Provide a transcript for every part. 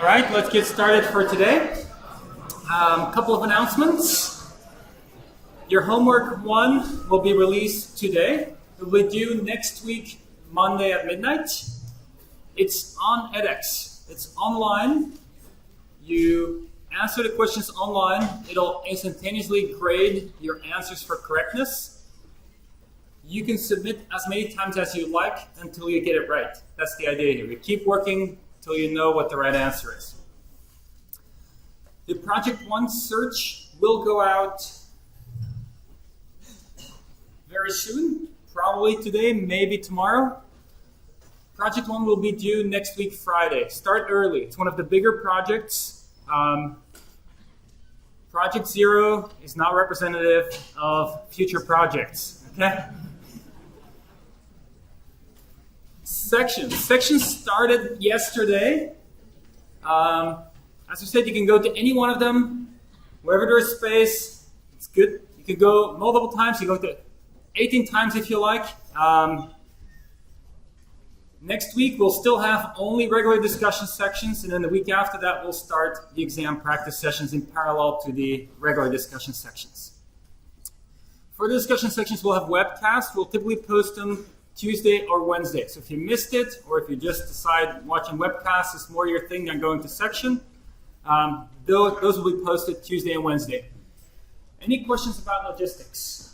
right, let's get started for today. Couple of announcements. Your homework 1 will be released today. It will be due next week, Monday at midnight. It's on edX. It's online. You answer the questions online. It'll instantaneously grade your answers for correctness. You can submit as many times as you like until you get it right. That's the idea here. You keep working until you know what the right answer is. The Project 1 search will go out very soon, probably today, maybe tomorrow. Project 1 will be due next week, Friday. Start early. It's one of the bigger projects. Project 0 is not representative of future projects. Okay? Sections started yesterday. As I said, you can go to any one of them. Wherever there's space, it's good. You can go multiple times. You go to 18 times if you like. Next week, we'll still have only regular discussion sections, and then the week after that, we'll start the exam practice sessions in parallel to the regular discussion sections. For the discussion sections, we'll have webcasts. We'll typically post them Tuesday or Wednesday. So if you missed it, or if you just decide watching webcasts is more your thing than going to section, those will be posted Tuesday and Wednesday. Any questions about logistics?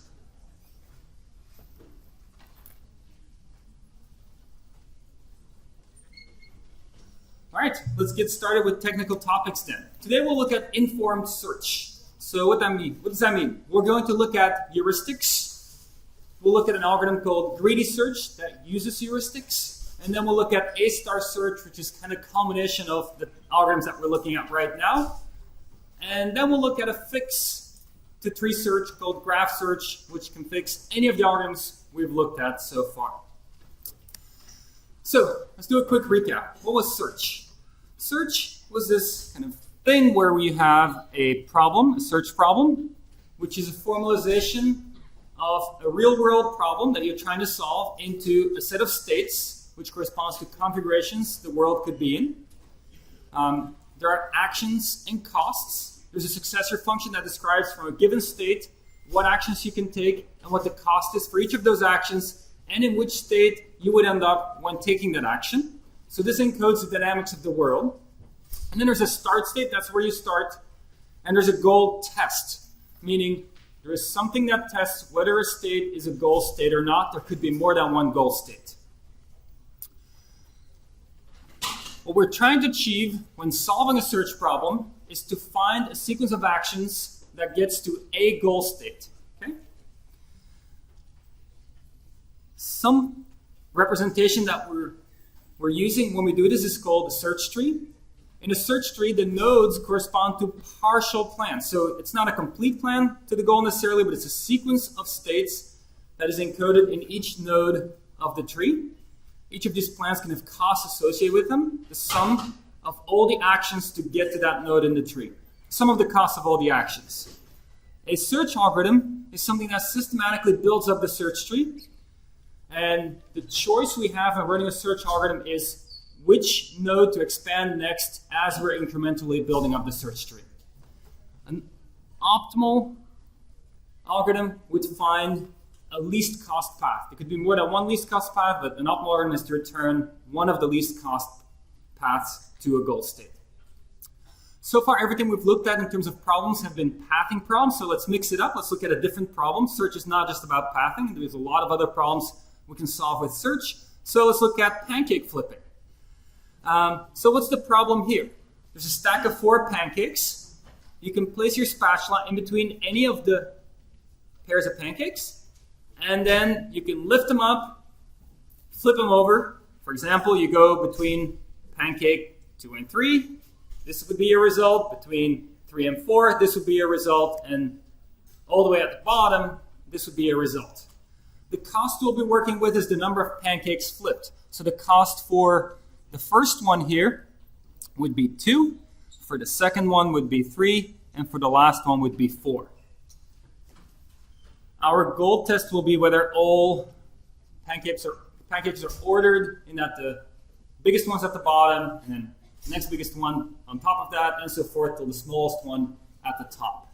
All right, let's get started with technical topics then. Today we'll look at informed search. So what does that mean? We're going to look at heuristics. We'll look at an algorithm called greedy search that uses heuristics. And then we'll look at A-star search, which is kind of a combination of the algorithms that we're looking at right now. And then we'll look at a fix-to-tree search called graph search, which can fix any of the algorithms we've looked at so far. So let's do a quick recap. What was search? Search was this kind of thing where we have a problem, a search problem, which is a formalization of a real-world problem that you're trying to solve into a set of states, which corresponds to configurations the world could be in. There are actions and costs. There's a successor function that describes from a given state what actions you can take and what the cost is for each of those actions, and in which state you would end up when taking that action. So this encodes the dynamics of the world. And then there's a start state, that's where you start. And there's a goal test, meaning there is something that tests whether a state is a goal state or not. There could be more than one goal state. What we're trying to achieve when solving a search problem is to find a sequence of actions that gets to a goal state. Okay? Some representation that we're using when we do this is called a search tree. In a search tree, the nodes correspond to partial plans. So it's not a complete plan to the goal necessarily, but it's a sequence of states that is encoded in each node of the tree. Each of these plans can have costs associated with them, the sum of all the actions to get to that node in the tree. Sum of the costs of all the actions. A search algorithm is something that systematically builds up the search tree. And the choice we have in running a search algorithm is which node to expand next as we're incrementally building up the search tree. An optimal algorithm would find a least cost path. There could be more than one least cost path, but an optimal algorithm is to return one of the least cost paths to a goal state. So far, everything we've looked at in terms of problems have been pathing problems, so let's mix it up. Let's look at a different problem. Search is not just about pathing. There's a lot of other problems we can solve with search. So let's look at pancake flipping. So what's the problem here? There's a stack of 4 pancakes. You can place your spatula in between any of the pairs of pancakes, and then you can lift them up, flip them over. For example, you go between pancake 2 and 3. This would be a result. Between 3 and 4, this would be a result. And all the way at the bottom, this would be a result. The cost we'll be working with is the number of pancakes flipped. So the cost for the first one here would be 2, for the second one would be 3, and for the last one would be 4. Our goal test will be whether all pancakes are ordered in that the biggest one's at the bottom, and then the next biggest one on top of that, and so forth till the smallest one at the top.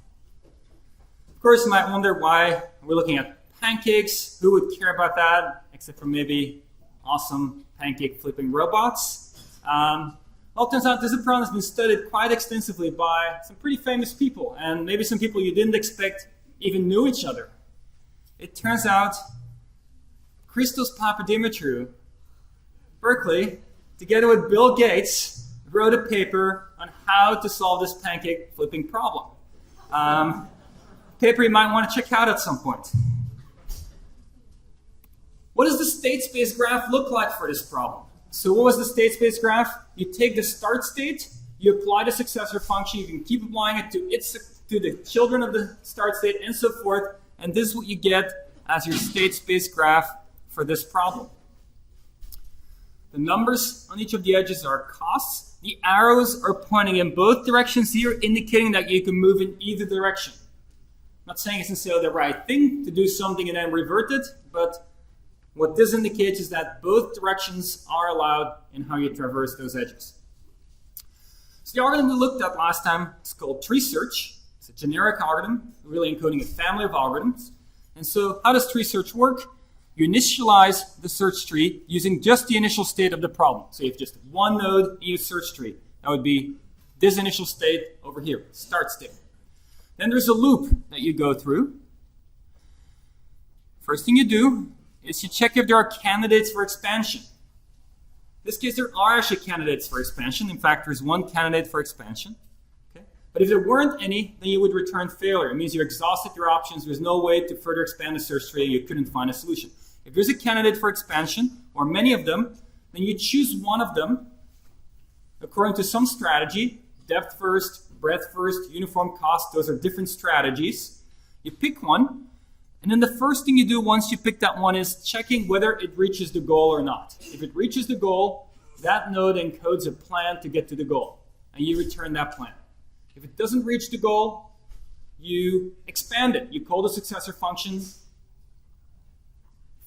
Of course, you might wonder why we're looking at pancakes. Who would care about that, except for maybe awesome pancake flipping robots? Well, it turns out this problem has been studied quite extensively by some pretty famous people, and maybe some people you didn't expect even knew each other. It turns out Christos Papadimitriou, Berkeley, together with Bill Gates, wrote a paper on how to solve this pancake flipping problem. Paper you might want to check out at some point. What does the state space graph look like for this problem? So what was the state space graph? You take the start state, you apply the successor function, you can keep applying it to the children of the start state, and so forth, and this is what you get as your state space graph for this problem. The numbers on each of the edges are costs. The arrows are pointing in both directions here, indicating that you can move in either direction. I'm not saying it's necessarily the right thing to do something and then revert it, but what this indicates is that both directions are allowed in how you traverse those edges. So the algorithm we looked at last time is called Sculpt Research. It's a generic algorithm, really encoding a family of algorithms. And so how does Sculpt Research work? You initialize the search tree using just the initial state of the problem. So you have just one node in your search tree. That would be this initial state over here, start state. Then there's a loop that you go through. First thing you do is you check if there are candidates for expansion. In this case, there are actually candidates for expansion. In fact, there's one candidate for expansion. Okay? But if there weren't any, then you would return failure. It means you exhausted your options. There's no way to further expand the search tree. You couldn't find a solution. If there's a candidate for expansion, or many of them, then you choose one of them according to some strategy. Depth first, breadth first, uniform cost. Those are different strategies. You pick one. And then the first thing you do once you pick that one is checking whether it reaches the goal or not. If it reaches the goal, that node encodes a plan to get to the goal, and you return that plan. If it doesn't reach the goal, you expand it. You call the successor function,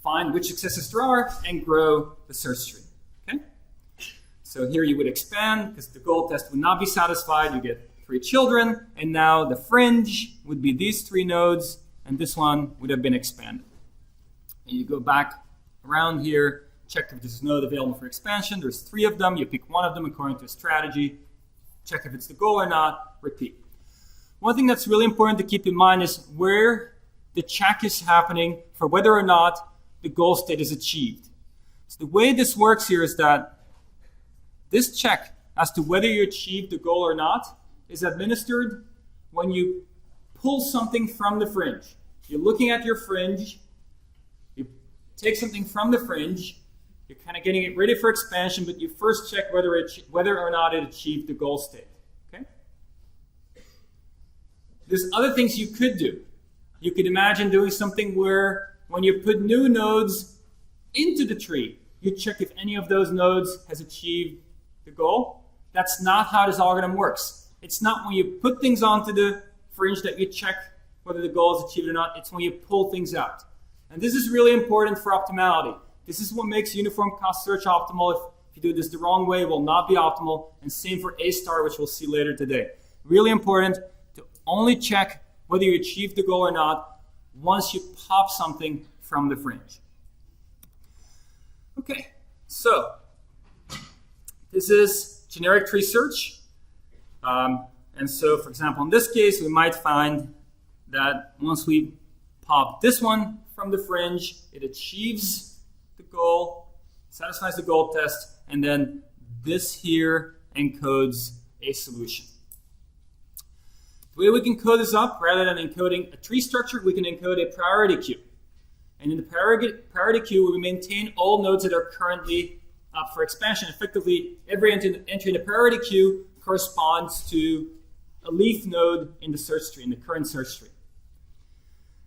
find which successors there are, and grow the search tree. Okay? So here you would expand, because the goal test would not be satisfied. You get 3 children, and now the fringe would be these 3 nodes, and this one would have been expanded. And you go back around here, check if there's a node available for expansion. There's 3 of them. You pick one of them according to a strategy. Check if it's the goal or not. Repeat. One thing that's really important to keep in mind is where the check is happening for whether or not the goal state is achieved. So the way this works here is that this check as to whether you achieved the goal or not is administered when you pull something from the fringe. You're looking at your fringe, you take something from the fringe, you're kind of getting it ready for expansion, but you first check whether or not it achieved the goal state. Okay? There's other things you could do. You could imagine doing something where when you put new nodes into the tree, you check if any of those nodes has achieved the goal. That's not how this algorithm works. It's not when you put things onto the fringe that you check whether the goal is achieved or not. It's when you pull things out. And this is really important for optimality. This is what makes uniform cost search optimal. If you do this the wrong way, it will not be optimal. And same for A star, which we'll see later today. Really important to only check whether you achieved the goal or not once you pop something from the fringe. Okay, so this is generic tree search. And so, for example, in this case, we might find that once we pop this one from the fringe, it achieves the goal, satisfies the goal test, and then this here encodes a solution. The way we can code this up, rather than encoding a tree structure, we can encode a priority queue. And in the priority queue, we maintain all nodes that are currently up for expansion. Effectively, every entry in the priority queue corresponds to a leaf node in the search tree, in the current search tree.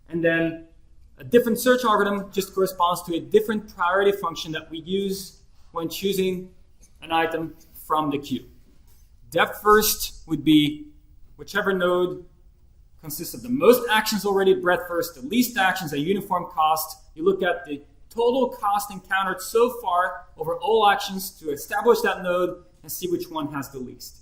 And then a different search algorithm just corresponds to a different priority function that we use when choosing an item from the queue. Depth first would be whichever node consists of the most actions already. Breadth first, the least actions, a uniform cost. You look at the total cost encountered so far over all actions to establish that node, and see which one has the least.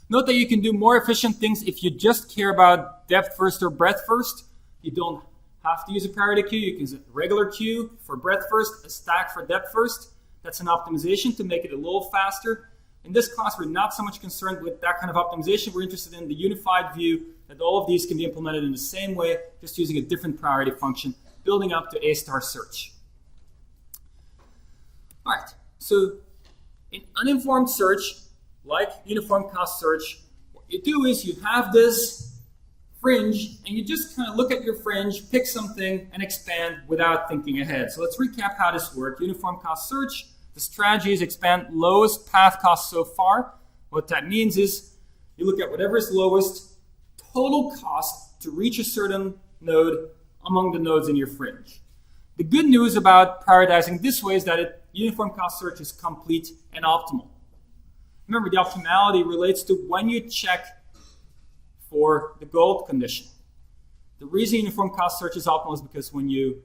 Note that you can do more efficient things if you just care about depth first or breadth first. You don't have to use a priority queue. You can use a regular queue for breadth first, a stack for depth first. That's an optimization to make it a little faster. In this class, we're not so much concerned with that kind of optimization. We're interested in the unified view that all of these can be implemented in the same way, just using a different priority function, building up to A-star search. All right, so in uninformed search, like uniform cost search, what you do is you have this fringe, and you just kind of look at your fringe, pick something, and expand without thinking ahead. So let's recap how this works. Uniform cost search, the strategy is expand lowest path cost so far. What that means is you look at whatever is lowest total cost to reach a certain node among the nodes in your fringe. The good news about prioritizing this way is that uniform cost search is complete and optimal. Remember, the optimality relates to when you check for the gold condition. The reason uniform cost search is optimal is because when you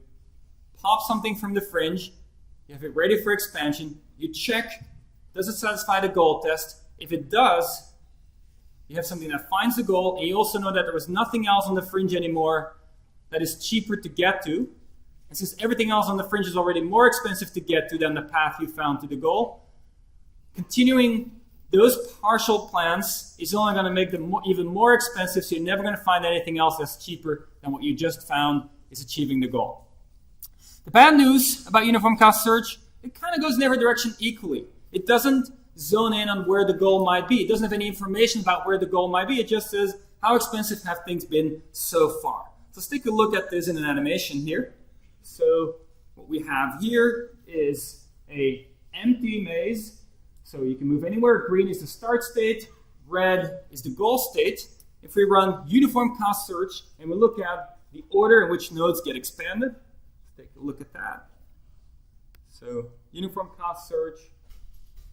pop something from the fringe, you have it ready for expansion, you check, does it satisfy the goal test? If it does, you have something that finds the goal, and you also know that there was nothing else on the fringe anymore that is cheaper to get to. And since everything else on the fringe is already more expensive to get to than the path you found to the goal, continuing those partial plans is only going to make them even more expensive, so you're never going to find anything else that's cheaper than what you just found is achieving the goal. The bad news about uniform cost search, it kind of goes in every direction equally. It doesn't zone in on where the goal might be. It doesn't have any information about where the goal might be. It just says, how expensive have things been so far? So let's take a look at this in an animation here. So what we have here is an empty maze. So you can move anywhere. Green is the start state. Red is the goal state. If we run uniform cost search and we look at the order in which nodes get expanded, let's take a look at that. So uniform cost search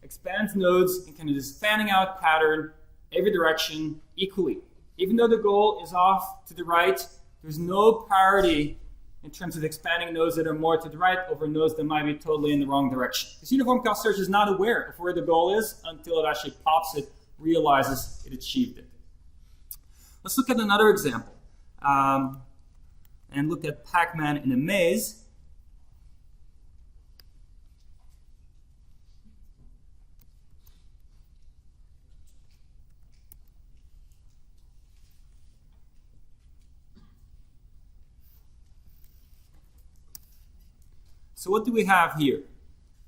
expands nodes in kind of this fanning out pattern every direction equally. Even though the goal is off to the right, there's no priority in terms of expanding nodes that are more to the right over nodes that might be totally in the wrong direction. This uniform cost search is not aware of where the goal is until it actually pops it, realizes it achieved it. Let's look at another example and look at Pac-Man in a maze. So what do we have here?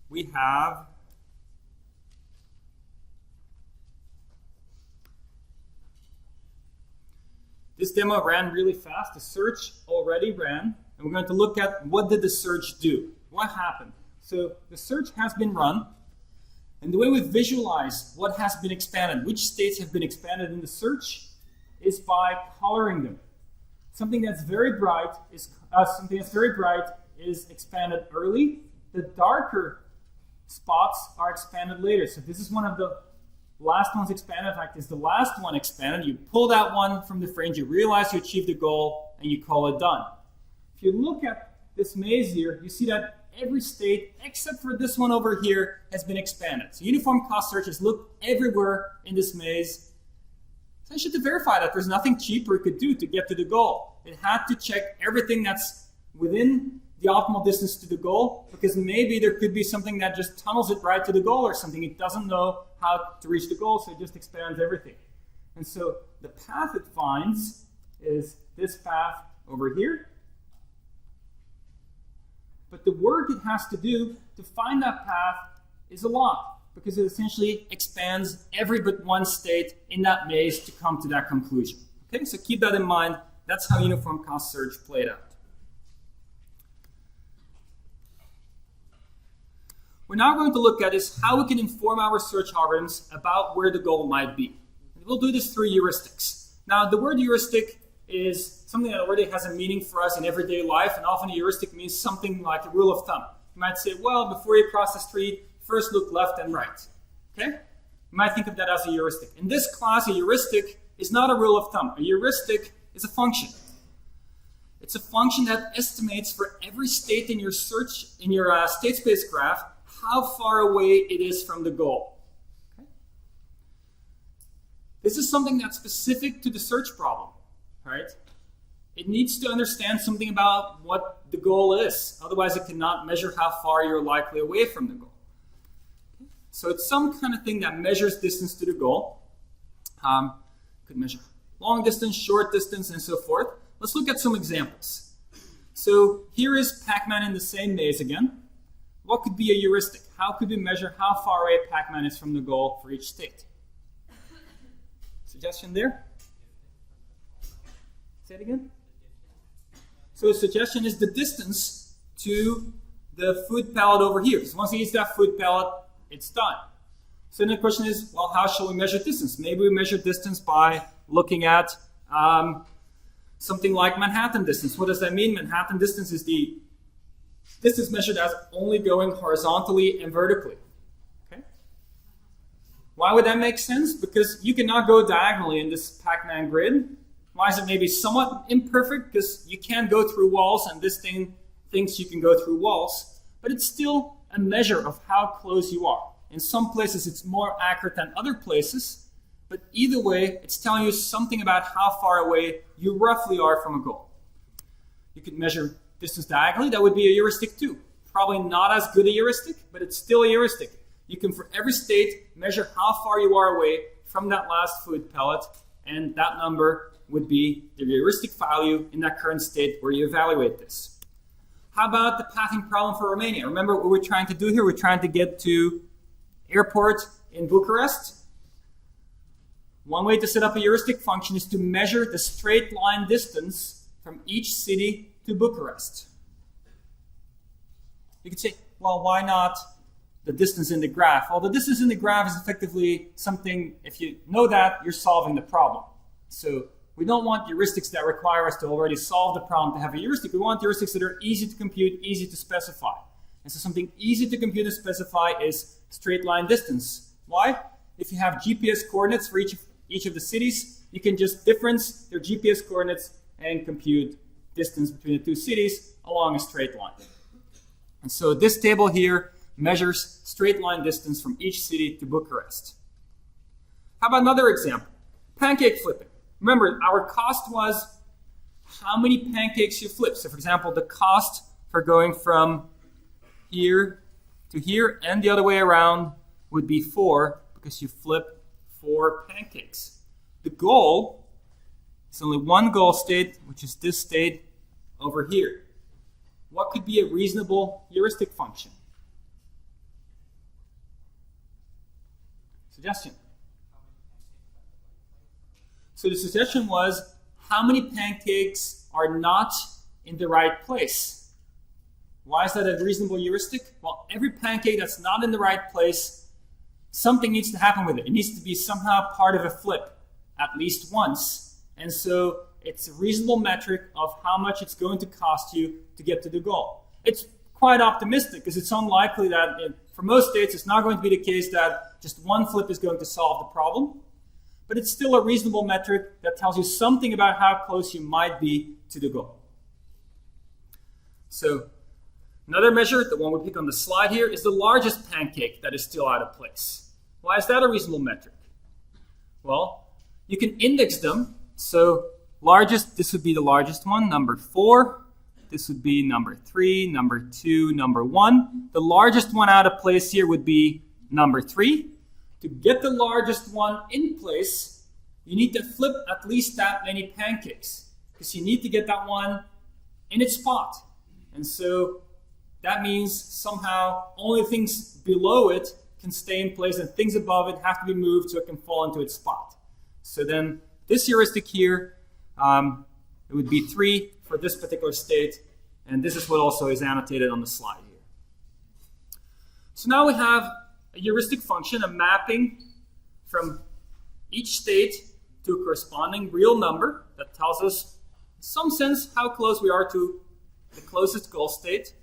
We have this demo ran really fast. The search already ran, and we're going to look at what did the search do? What happened? So the search has been run, and the way we visualize what has been expanded, which states have been expanded in the search, is by coloring them. Something that's very bright is expanded early. The darker spots are expanded later. So this is one of the last ones expanded. In fact, it's the last one expanded. You pull that one from the fringe, you realize you achieved the goal, and you call it done. If you look at this maze here, you see that every state, except for this one over here, has been expanded. So uniform cost search has looked everywhere in this maze, essentially to verify that there's nothing cheaper it could do to get to the goal. It had to check everything that's within the optimal distance to the goal, because maybe there could be something that just tunnels it right to the goal or something. It doesn't know how to reach the goal, so it just expands everything. And so the path it finds is this path over here. But the work it has to do to find that path is a lot, because it essentially expands every but one state in that maze to come to that conclusion. Okay, so keep that in mind. That's how uniform cost search played out. We're now going to look at is how we can inform our search algorithms about where the goal might be. And we'll do this through heuristics. Now, the word heuristic is something that already has a meaning for us in everyday life, and often a heuristic means something like a rule of thumb. You might say, well, before you cross the street, first look left and right. Okay? You might think of that as a heuristic. In this class, a heuristic is not a rule of thumb. A heuristic is a function. It's a function that estimates for every state in your search, in your state space graph, how far away it is from the goal. This is something that's specific to the search problem, right? It needs to understand something about what the goal is. Otherwise, it cannot measure how far you're likely away from the goal. So it's some kind of thing that measures distance to the goal. Could measure long distance, short distance, and so forth. Let's look at some examples. So here is Pac-Man in the same maze again. What could be a heuristic? How could we measure how far away Pac-Man is from the goal for each state? Suggestion there? Say it again. So the suggestion is the distance to the food pallet over here. Because once he eats that food pallet, it's done. So then the question is, well, how shall we measure distance? Maybe we measure distance by looking at something like Manhattan distance. What does that mean? Manhattan distance is the distance measured as only going horizontally and vertically. Okay? Why would that make sense? Because you cannot go diagonally in this Pac-Man grid. Why is it maybe somewhat imperfect? Because you can go through walls, and this thing thinks you can go through walls. But it's still a measure of how close you are. In some places, it's more accurate than other places. But either way, it's telling you something about how far away you roughly are from a goal. You could measure distance diagonally. That would be a heuristic too. Probably not as good a heuristic, but it's still a heuristic. You can, for every state, measure how far you are away from that last food pellet, and that number would be the heuristic value in that current state where you evaluate this. How about the pathing problem for Romania? Remember what we're trying to do here? We're trying to get to airport in Bucharest. One way to set up a heuristic function is to measure the straight line distance from each city to Bucharest. You could say, well, why not the distance in the graph? Well, the distance in the graph is effectively something, if you know that, you're solving the problem. So we don't want heuristics that require us to already solve the problem to have a heuristic. We want heuristics that are easy to compute, easy to specify. And so something easy to compute and specify is straight line distance. Why? If you have GPS coordinates for each of the cities, you can just difference their GPS coordinates and compute distance between the two cities along a straight line. And so this table here measures straight line distance from each city to Bucharest. How about another example? Pancake flipping. Remember, our cost was how many pancakes you flip. So for example, the cost for going from here to here and the other way around would be 4 because you flip 4 pancakes. The goal is only one goal state, which is this state over here. What could be a reasonable heuristic function? Suggestion. So the suggestion was, how many pancakes are not in the right place? Why is that a reasonable heuristic? Well, every pancake that's not in the right place, something needs to happen with it. It needs to be somehow part of a flip, at least once. And so it's a reasonable metric of how much it's going to cost you to get to the goal. It's quite optimistic because it's unlikely that, for most states, it's not going to be the case that just one flip is going to solve the problem. But it's still a reasonable metric that tells you something about how close you might be to the goal. So another measure, the one we pick on the slide here, is the largest pancake that is still out of place. Why is that a reasonable metric? Well, you can index them. So largest, this would be the largest one, number 4. This would be number 3, number 2, number 1. The largest one out of place here would be number 3. To get the largest one in place, you need to flip at least that many pancakes because you need to get that one in its spot. And so that means somehow only things below it can stay in place and things above it have to be moved so it can fall into its spot. So then this heuristic here, it would be 3 for this particular state, and this is what also is annotated on the slide here. So now we have a heuristic function, a mapping from each state to a corresponding real number that tells us, in some sense, how close we are to the closest goal state.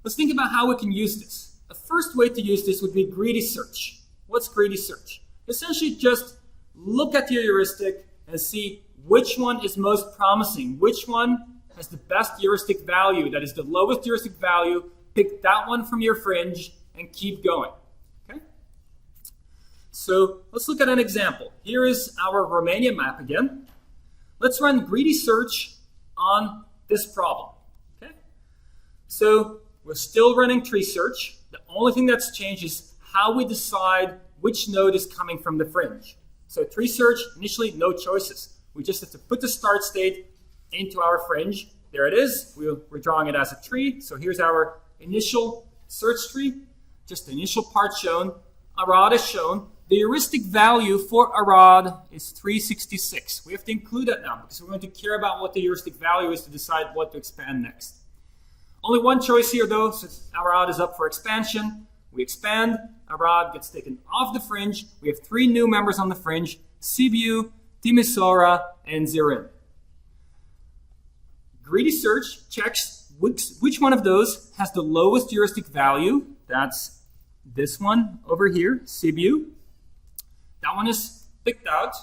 Let's think about how we can use this. The first way to use this would be greedy search. What's greedy search? Essentially just look at your heuristic and see which one is most promising, which one has the best heuristic value, that is the lowest heuristic value, pick that one from your fringe and keep going. Okay? So let's look at an example. Here is our Romania map again. Let's run greedy search on this problem. Okay? So we're still running tree search. The only thing that's changed is how we decide which node is coming from the fringe. So tree search, initially no choices. We just have to put the start state into our fringe. There it is. We're drawing it as a tree. So here's our initial search tree. Just the initial part shown. A rod is shown. The heuristic value for a rod is 366. We have to include that now because we're going to care about what the heuristic value is to decide what to expand next. Only one choice here though, since our rod is up for expansion. We expand, a rod gets taken off the fringe. We have 3 new members on the fringe, Sibiu, Timisoara, and Zirin. Greedy search checks which one of those has the lowest heuristic value. That's this one over here, Sibiu. That one is picked out.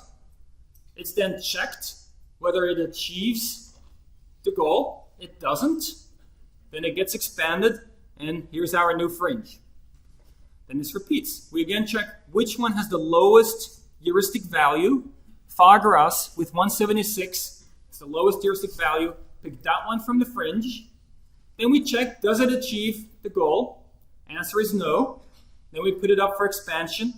It's then checked whether it achieves the goal. It doesn't. Then it gets expanded, and here's our new fringe. Then this repeats. We again check which one has the lowest heuristic value. Fagras with 176 is the lowest heuristic value. Pick that one from the fringe. Then we check, does it achieve the goal? Answer is no. Then we put it up for expansion.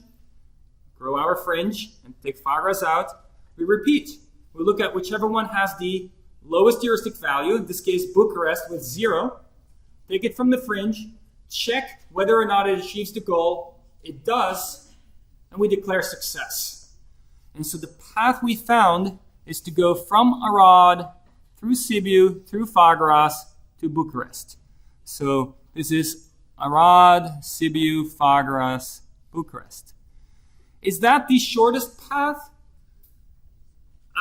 Grow our fringe and take Fagras out. We repeat. We look at whichever one has the lowest heuristic value, in this case Bucharest with 0. Take it from the fringe. Check whether or not it achieves the goal. It does. And we declare success. And so the path we found is to go from Arad through Sibiu, through Fagras, to Bucharest. So this is Arad, Sibiu, Fagras, Bucharest. Is that the shortest path?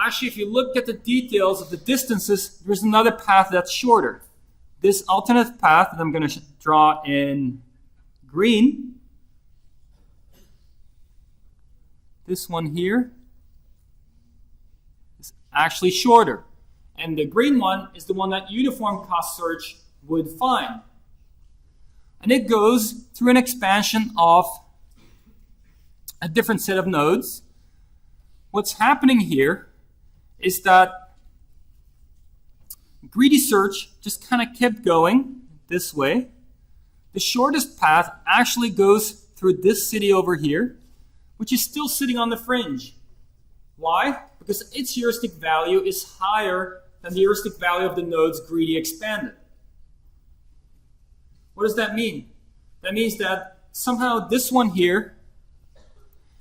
Actually, if you look at the details of the distances, there's another path that's shorter. This alternate path that I'm going to draw in green, this one here, is actually shorter. And the green one is the one that uniform cost search would find. And it goes through an expansion of a different set of nodes. What's happening here is that greedy search just kind of kept going this way. The shortest path actually goes through this city over here, which is still sitting on the fringe. Why? Because its heuristic value is higher than the heuristic value of the nodes greedy expanded. What does that mean? That means that somehow this one here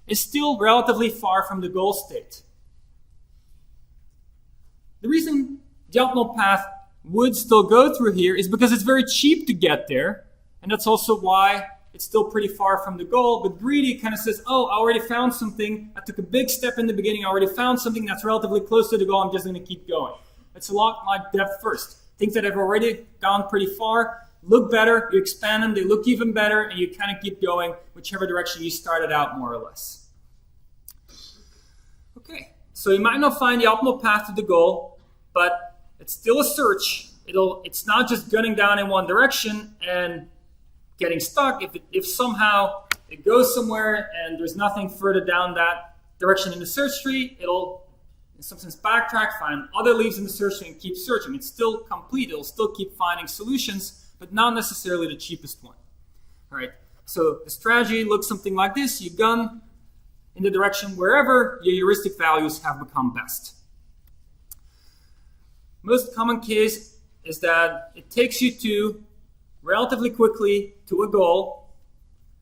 is still relatively far from the goal state. The reason the optimal path would still go through here is because it's very cheap to get there, and that's also why it's still pretty far from the goal. But greedy kind of says, oh, I already found something. I took a big step in the beginning. I already found something that's relatively close to the goal. I'm just going to keep going. It's a lot like depth first. Things that have already gone pretty far look better. You expand them. They look even better. And you kind of keep going whichever direction you started out, more or less. Okay. So you might not find the optimal path to the goal, but it's still a search. It's not just gunning down in one direction and getting stuck. If somehow it goes somewhere and there's nothing further down that direction in the search tree, it'll in some sense backtrack, find other leaves in the search tree and keep searching. It's still complete. It'll still keep finding solutions, but not necessarily the cheapest one. All right. So the strategy looks something like this. You gun in the direction wherever your heuristic values have become best. Most common case is that it takes you to relatively quickly to a goal,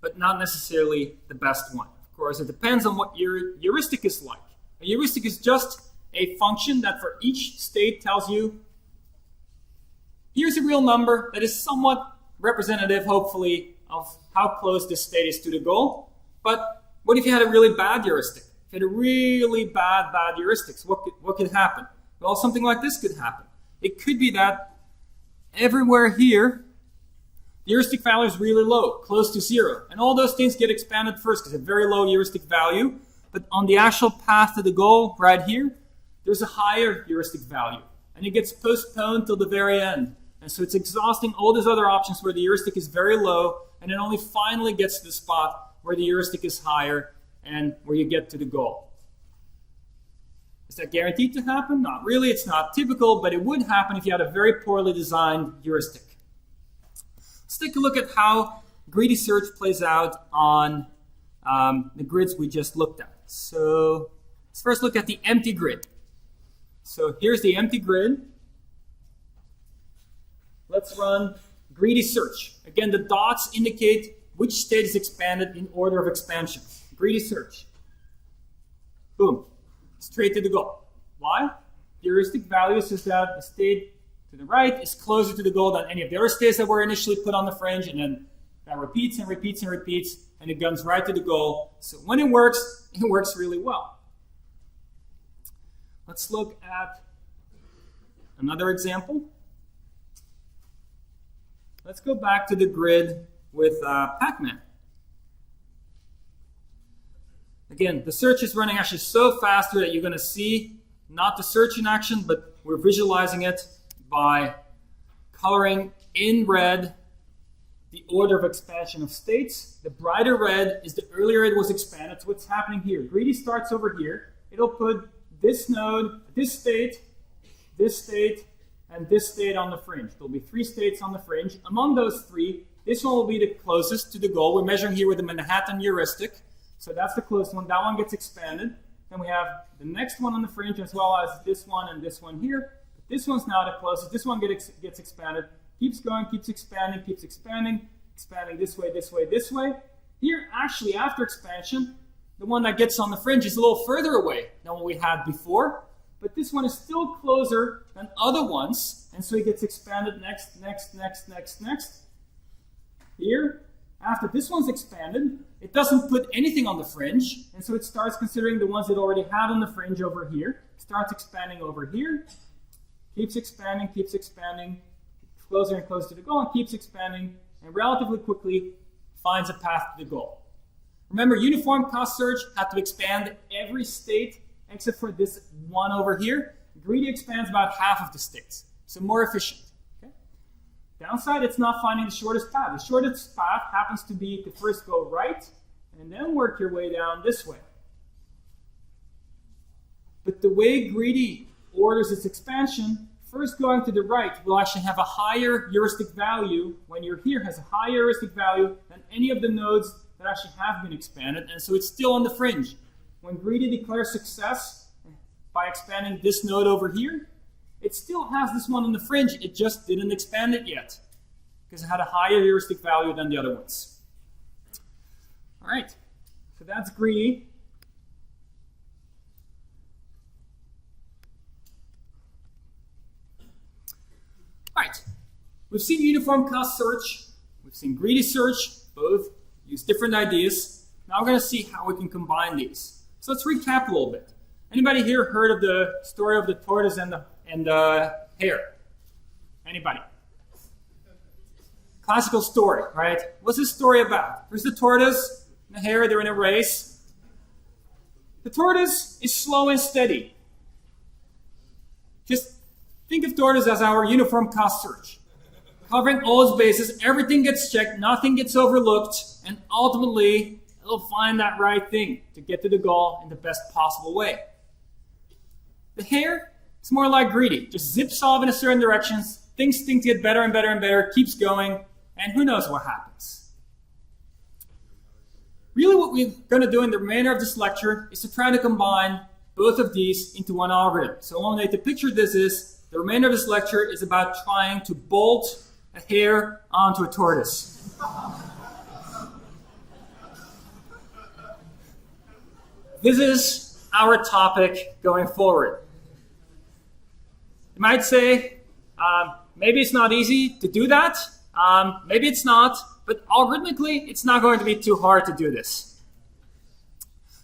but not necessarily the best one. Of course, it depends on what your heuristic is like. A heuristic is just a function that for each state tells you, here's a real number that is somewhat representative, hopefully, of how close this state is to the goal. But what if you had a really bad heuristic? If you had a really bad heuristics, what could happen? Well, something like this could happen. It could be that everywhere here, the heuristic value is really low, close to 0. And all those things get expanded first because they have very low heuristic value. But on the actual path to the goal right here, there's a higher heuristic value. And it gets postponed till the very end. And so it's exhausting all those other options where the heuristic is very low, and it only finally gets to the spot where the heuristic is higher, and where you get to the goal. Is that guaranteed to happen? Not really. It's not typical, but it would happen if you had a very poorly designed heuristic. Let's take a look at how greedy search plays out on the grids we just looked at. So let's first look at the empty grid. So here's the empty grid. Let's run greedy search. Again, the dots indicate which state is expanded in order of expansion. Greedy search. Boom. Straight to the goal. Why? Heuristic value says that the state to the right is closer to the goal than any of the other states that were initially put on the fringe, and then that repeats and repeats and repeats, and it guns right to the goal. So when it works really well. Let's look at another example. Let's go back to the grid with Pac-Man. Again, the search is running actually so faster that you're going to see not the search in action, but we're visualizing it by coloring in red the order of expansion of states. The brighter red is the earlier it was expanded. So what's happening here? Greedy starts over here. It'll put this node, this state, and this state on the fringe. There'll be 3 states on the fringe. Among those 3, this one will be the closest to the goal. We're measuring here with the Manhattan heuristic. So that's the closest one. That one gets expanded. Then we have the next one on the fringe as well as this one and this one here. But this one's now the closest. This one gets expanded. Keeps going, keeps expanding this way, this way, this way. Here, actually, after expansion, the one that gets on the fringe is a little further away than what we had before. But this one is still closer than other ones. And so it gets expanded next. Here, after this one's expanded, it doesn't put anything on the fringe, and so it starts considering the ones it already had on the fringe over here. It starts expanding over here, keeps expanding, closer and closer to the goal, and keeps expanding, and relatively quickly finds a path to the goal. Remember, uniform cost search had to expand every state except for this one over here. Greedy expands about half of the states, so more efficient. Downside, it's not finding the shortest path. The shortest path happens to be to first go right and then work your way down this way. But the way greedy orders its expansion, first going to the right will actually have a higher heuristic value when you're here, has a higher heuristic value than any of the nodes that actually have been expanded, and so it's still on the fringe. When greedy declares success by expanding this node over here, it still has this one on the fringe, it just didn't expand it yet because it had a higher heuristic value than the other ones. All right, so that's greedy. All right, we've seen uniform cost search, we've seen greedy search, both use different ideas. Now we're going to see how we can combine these. So let's recap a little bit. Anybody here heard of the story of the tortoise and the hare? Anybody? Classical story, right? What's this story about? There's the tortoise and the hare, they're in a race. The tortoise is slow and steady. Just think of tortoise as our uniform cost search. Covering all its bases, everything gets checked, nothing gets overlooked, and ultimately it'll find that right thing to get to the goal in the best possible way. The hare, it's more like greedy. Just zips off in a certain direction, things get better and better and better, keeps going, and who knows what happens. Really what we're going to do in the remainder of this lecture is to try to combine both of these into one algorithm. So one way to picture this is, the remainder of this lecture is about trying to bolt a hare onto a tortoise. This is our topic going forward. You might say, maybe it's not easy to do that. Maybe it's not, but algorithmically, it's not going to be too hard to do this.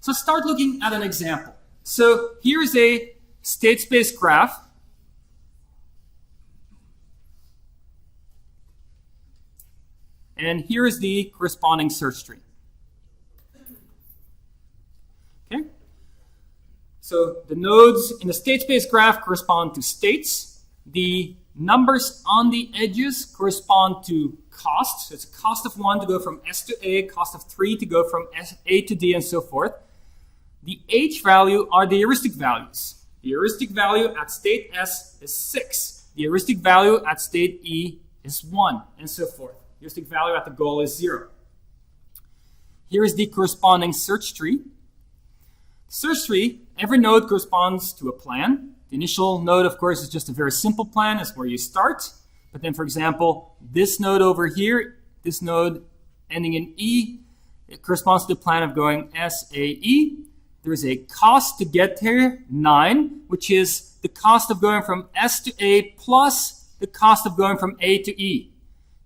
So let's start looking at an example. So here's a state space graph. And here is the corresponding search tree. Okay? So the nodes in the state space graph correspond to states. The numbers on the edges correspond to costs. So it's a cost of 1 to go from S to A, cost of 3 to go from A to D, and so forth. The h value are the heuristic values. The heuristic value at state S is 6. The heuristic value at state E is 1, and so forth. The heuristic value at the goal is 0. Here is the corresponding search tree. Search tree, every node corresponds to a plan. The initial node, of course, is just a very simple plan. It's where you start. But then, for example, this node over here, this node ending in E, it corresponds to the plan of going SAE. There is a cost to get here, 9, which is the cost of going from S to A plus the cost of going from A to E.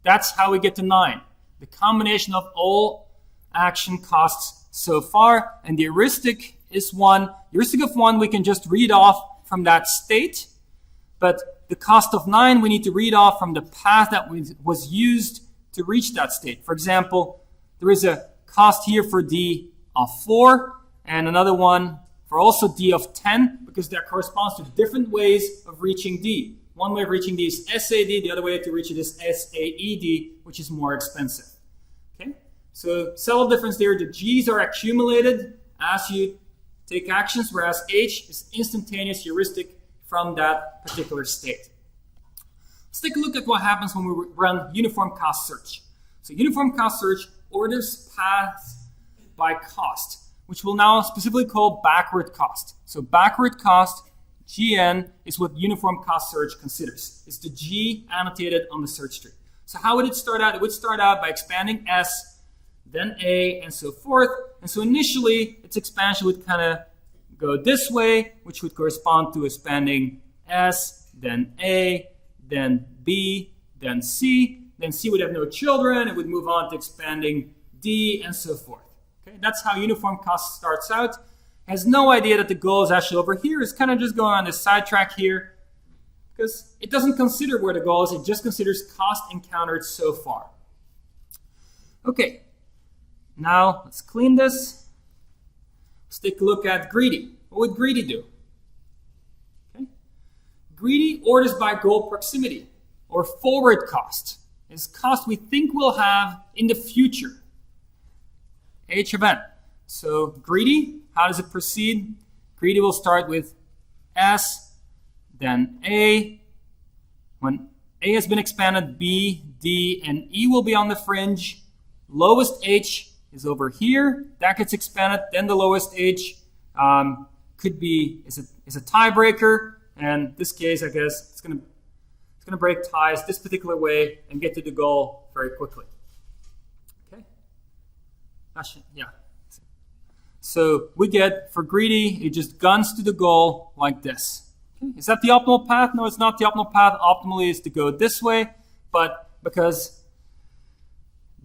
That's how we get to 9. The combination of all action costs so far, and the heuristic is 1. The heuristic of 1 we can just read off from that state, but the cost of 9 we need to read off from the path that was used to reach that state. For example, there is a cost here for D of 4, and another one for also D of 10, because that corresponds to different ways of reaching D. One way of reaching D is SAD, the other way to reach it is SAED, which is more expensive. Okay? So subtle difference there, the G's are accumulated as you take actions, whereas H is instantaneous heuristic from that particular state. Let's take a look at what happens when we run uniform cost search. So uniform cost search orders paths by cost, which we'll now specifically call backward cost. So backward cost, GN, is what uniform cost search considers. It's the G annotated on the search tree. So how would it start out? It would start out by expanding S, then A, and so forth. And so initially, its expansion would kind of go this way, which would correspond to expanding S, then A, then B, then C. Then C would have no children. It would move on to expanding D, and so forth. Okay, that's how uniform cost starts out. Has no idea that the goal is actually over here. It's kind of just going on this sidetrack here because it doesn't consider where the goal is. It just considers cost encountered so far. Okay, now let's clean this. Let's take a look at greedy. What would greedy do? Okay. Greedy orders by goal proximity, or forward cost. It's cost we think we'll have in the future. H event. So greedy, how does it proceed? Greedy will start with S, then A. When A has been expanded, B, D, and E will be on the fringe. Lowest H is over here. That gets expanded. Then the lowest H is a tiebreaker. And in this case, I guess it's gonna break ties this particular way and get to the goal very quickly. Okay. Yeah. So we get, for greedy, it just guns to the goal like this. Okay. Is that the optimal path? No, it's not the optimal path. Optimally is to go this way, but because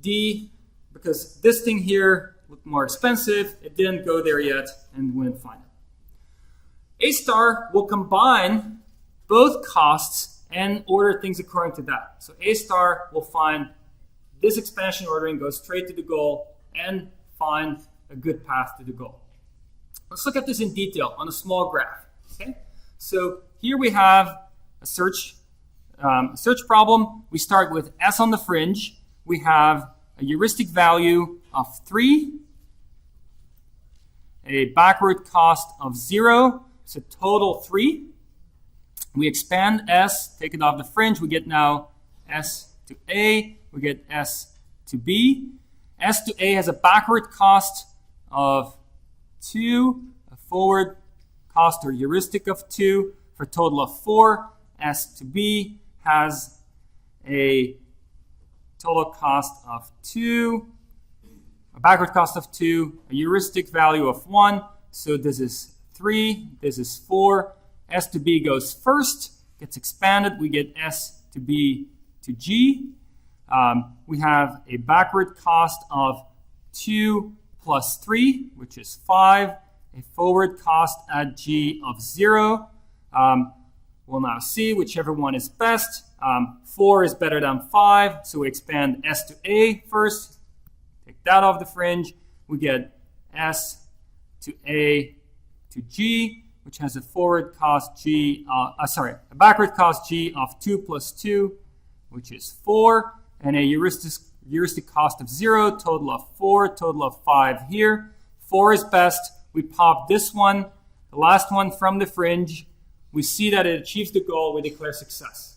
this thing here looked more expensive, it didn't go there yet and wouldn't find it. A star will combine both costs and order things according to that. So A star will find this expansion ordering, go straight to the goal, and find a good path to the goal. Let's look at this in detail on a small graph. Okay, so here we have a search problem. We start with S on the fringe. We have a heuristic value of 3, a backward cost of 0, so total 3. We expand S, take it off the fringe. We get now S to A. We get S to B. S to A has a backward cost of 2, a forward cost or heuristic of 2, for a total of 4. S to B has a total cost of 2, a backward cost of 2, a heuristic value of 1. So this is 3, this is 4. S to B goes first, gets expanded. We get S to B to G. We have a backward cost of 2 plus 3, which is 5. A forward cost at G of 0. We'll now see whichever one is best. 4 is better than 5, so we expand S to A first. Take that off the fringe. We get S to A to G, which has a forward cost G, a backward cost G of 2 plus 2, which is 4, and a heuristic cost of 0, total of 4, total of 5 here. 4 is best. We pop this one, the last one from the fringe. We see that it achieves the goal. We declare success.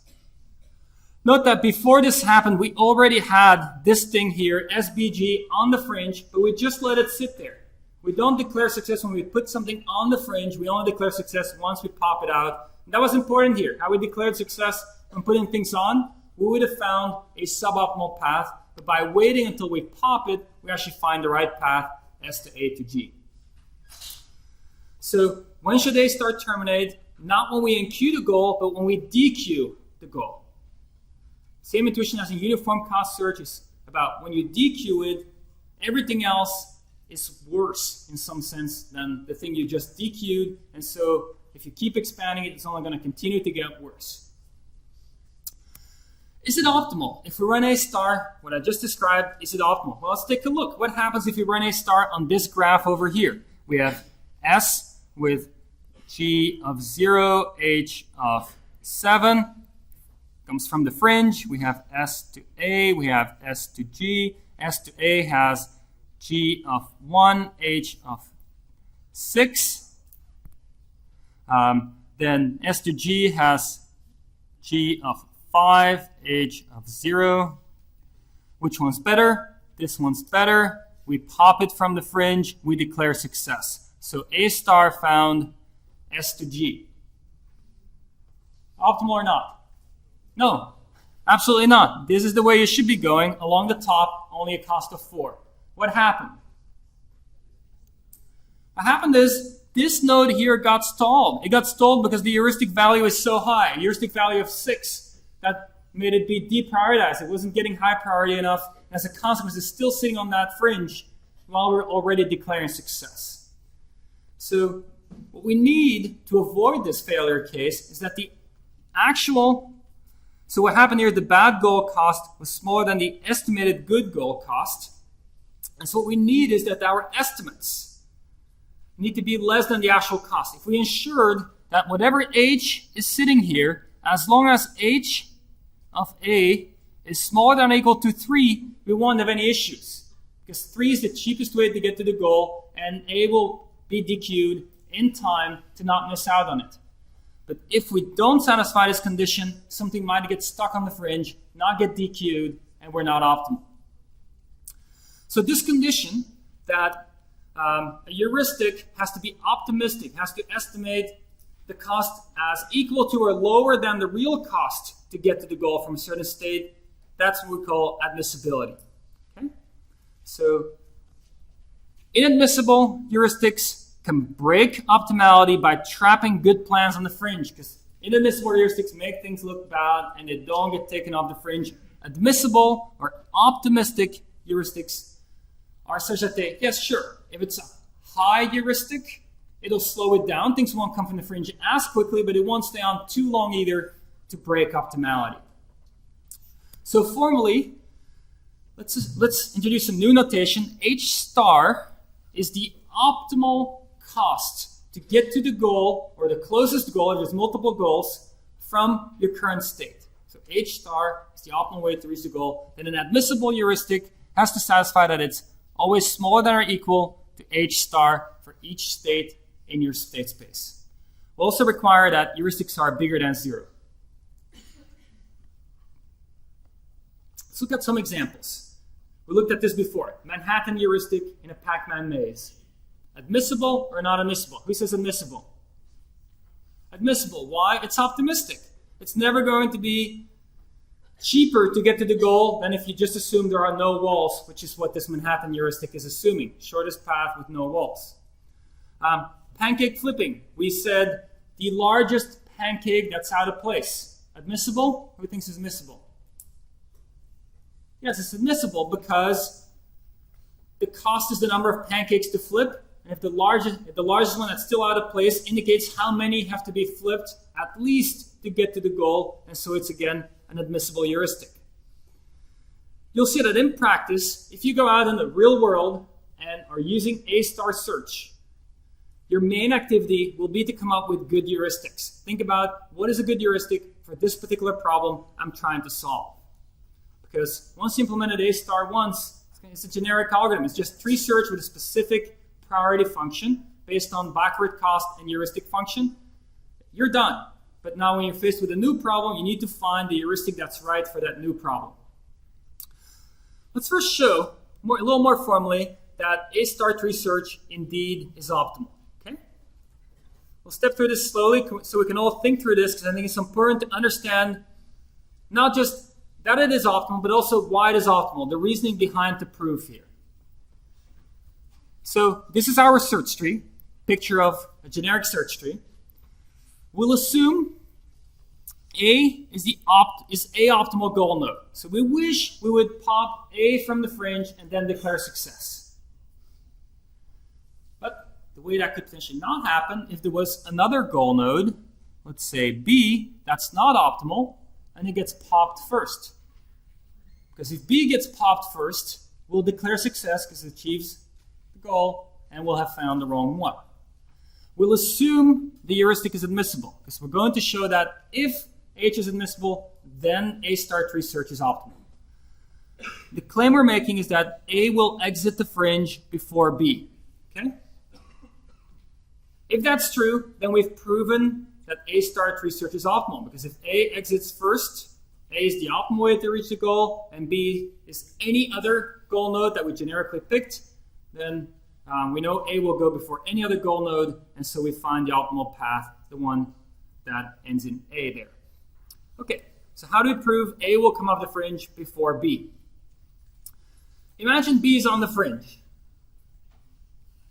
Note that before this happened, we already had this thing here, SBG, on the fringe, but we just let it sit there. We don't declare success when we put something on the fringe. We only declare success once we pop it out. And that was important here. How we declared success when putting things on, we would have found a suboptimal path. But by waiting until we pop it, we actually find the right path, S to A to G. So when should A star terminate? Not when we enqueue the goal, but when we dequeue the goal. Same intuition as in uniform cost search is about when you dequeue it, everything else is worse in some sense than the thing you just dequeued. And so if you keep expanding it, it's only going to continue to get worse. Is it optimal? If we run A star, what I just described, is it optimal? Well, let's take a look. What happens if you run A star on this graph over here? We have S with G of 0, H of 7. Comes from the fringe. We have S to A. We have S to G. S to A has G of 1, H of 6. Then S to G has G of 5, H of 0. Which one's better? This one's better. We pop it from the fringe. We declare success. So A star found S to G. Optimal or not? No, absolutely not. This is the way you should be going. Along the top, only a cost of 4. What happened? What happened is this node here got stalled. It got stalled because the heuristic value is so high. A heuristic value of 6. That made it be deprioritized. It wasn't getting high priority enough. And as a consequence, it's still sitting on that fringe while we're already declaring success. So what we need to avoid this failure case is that the actual... So what happened here, the bad goal cost was smaller than the estimated good goal cost. And so what we need is that our estimates need to be less than the actual cost. If we ensured that whatever H is sitting here, as long as H of A is smaller than or equal to 3, we won't have any issues. Because 3 is the cheapest way to get to the goal, and A will be dequeued in time to not miss out on it. But if we don't satisfy this condition, something might get stuck on the fringe, not get dequeued, and we're not optimal. So this condition that a heuristic has to be optimistic, has to estimate the cost as equal to or lower than the real cost to get to the goal from a certain state, that's what we call admissibility. Okay? So inadmissible heuristics can break optimality by trapping good plans on the fringe, because inadmissible heuristics make things look bad and they don't get taken off the fringe. Admissible or optimistic heuristics are such that they, yes, sure, if it's a high heuristic, it'll slow it down. Things won't come from the fringe as quickly, but it won't stay on too long either to break optimality. So formally, let's introduce some new notation. H star is the optimal cost to get to the goal, or the closest goal, if there's multiple goals, from your current state. So H star is the optimal way to reach the goal. Then an admissible heuristic has to satisfy that it's always smaller than or equal to H star for each state in your state space. We'll also require that heuristics are bigger than 0. Let's look at some examples. We looked at this before. Manhattan heuristic in a Pac-Man maze. Admissible or not admissible? Who says admissible? Admissible. Why? It's optimistic. It's never going to be cheaper to get to the goal than if you just assume there are no walls, which is what this Manhattan heuristic is assuming. Shortest path with no walls. Pancake flipping. We said the largest pancake that's out of place. Admissible? Who thinks it's admissible? Yes, it's admissible because the cost is the number of pancakes to flip. And if the largest one that's still out of place indicates how many have to be flipped at least to get to the goal. And so it's, again, an admissible heuristic. You'll see that in practice, if you go out in the real world and are using A star search, your main activity will be to come up with good heuristics. Think about what is a good heuristic for this particular problem I'm trying to solve. Because once you implemented A star once, it's a generic algorithm. It's just tree search with a specific priority function. based on backward cost and heuristic function, you're done. But now when you're faced with a new problem, you need to find the heuristic that's right for that new problem. Let's first show, a little more formally, that A-start research indeed is optimal. Okay? We'll step through this slowly so we can all think through this, because I think it's important to understand not just that it is optimal, but also why it is optimal, the reasoning behind the proof here. So this is our search tree, picture of a generic search tree. We'll assume A is a optimal goal node. So we wish we would pop A from the fringe and then declare success. But the way that could potentially not happen, if there was another goal node, let's say B, that's not optimal, and it gets popped first. Because if B gets popped first, we'll declare success because it achieves the goal, and we'll have found the wrong one. We'll assume the heuristic is admissible, because we're going to show that if H is admissible, then A-start research is optimal. The claim we're making is that A will exit the fringe before B. Okay? If that's true, then we've proven that A-start research is optimal, because if A exits first, A is the optimal way to reach the goal, and B is any other goal node that we generically picked, then we know A will go before any other goal node, and so we find the optimal path, the one that ends in A there. Okay, so how do we prove A will come off the fringe before B? Imagine B is on the fringe.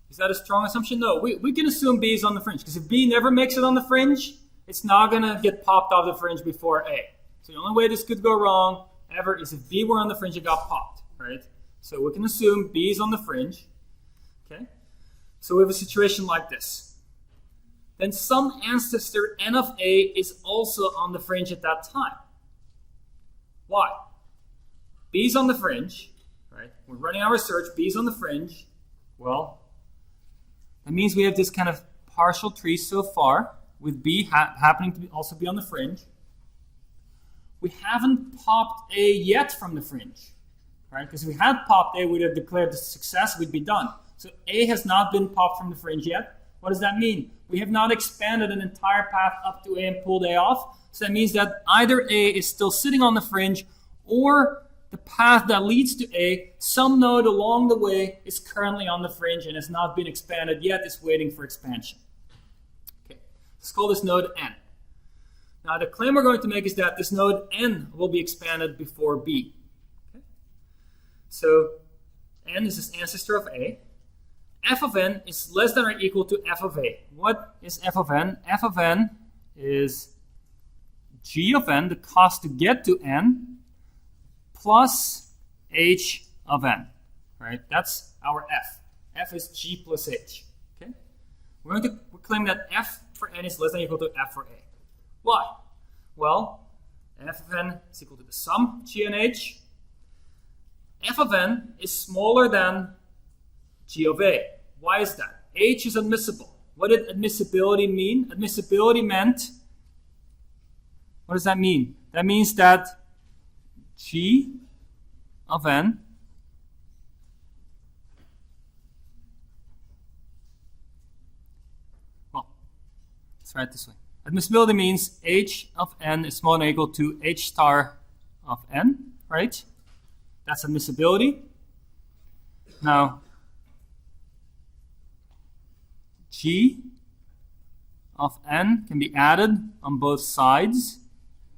Is that a strong assumption? No, we can assume B is on the fringe, because if B never makes it on the fringe, it's not going to get popped off the fringe before A. So the only way this could go wrong ever is if B were on the fringe, it got popped, right? So we can assume B is on the fringe. Okay? So we have a situation like this. Then some ancestor n of A is also on the fringe at that time. Why? B is on the fringe, right? We're running our search, B is on the fringe. Well, that means we have this kind of partial tree so far, with B happening to also be on the fringe. We haven't popped A yet from the fringe, right? Because if we had popped A, we'd have declared the success, we'd be done. So A has not been popped from the fringe yet. What does that mean? We have not expanded an entire path up to A and pulled A off. So that means that either A is still sitting on the fringe, or the path that leads to A, some node along the way is currently on the fringe and has not been expanded yet, is waiting for expansion. Okay, let's call this node N. Now the claim we're going to make is that this node N will be expanded before B. Okay? So N is this ancestor of A. F of N is less than or equal to F of A. What is F of N? F of N is G of N, the cost to get to N, plus H of N, right? That's our F. F is G plus H, okay? We're going to claim that F for N is less than or equal to F for A. Why? Well, F of N is equal to the sum G and H. F of N is smaller than G of A. Why is that? H is admissible. What did admissibility mean? Admissibility meant, what does that mean? That means that G of N let's write it this way. Admissibility means H of N is smaller than or equal to H star of N, right? That's admissibility. Now, G of N can be added on both sides.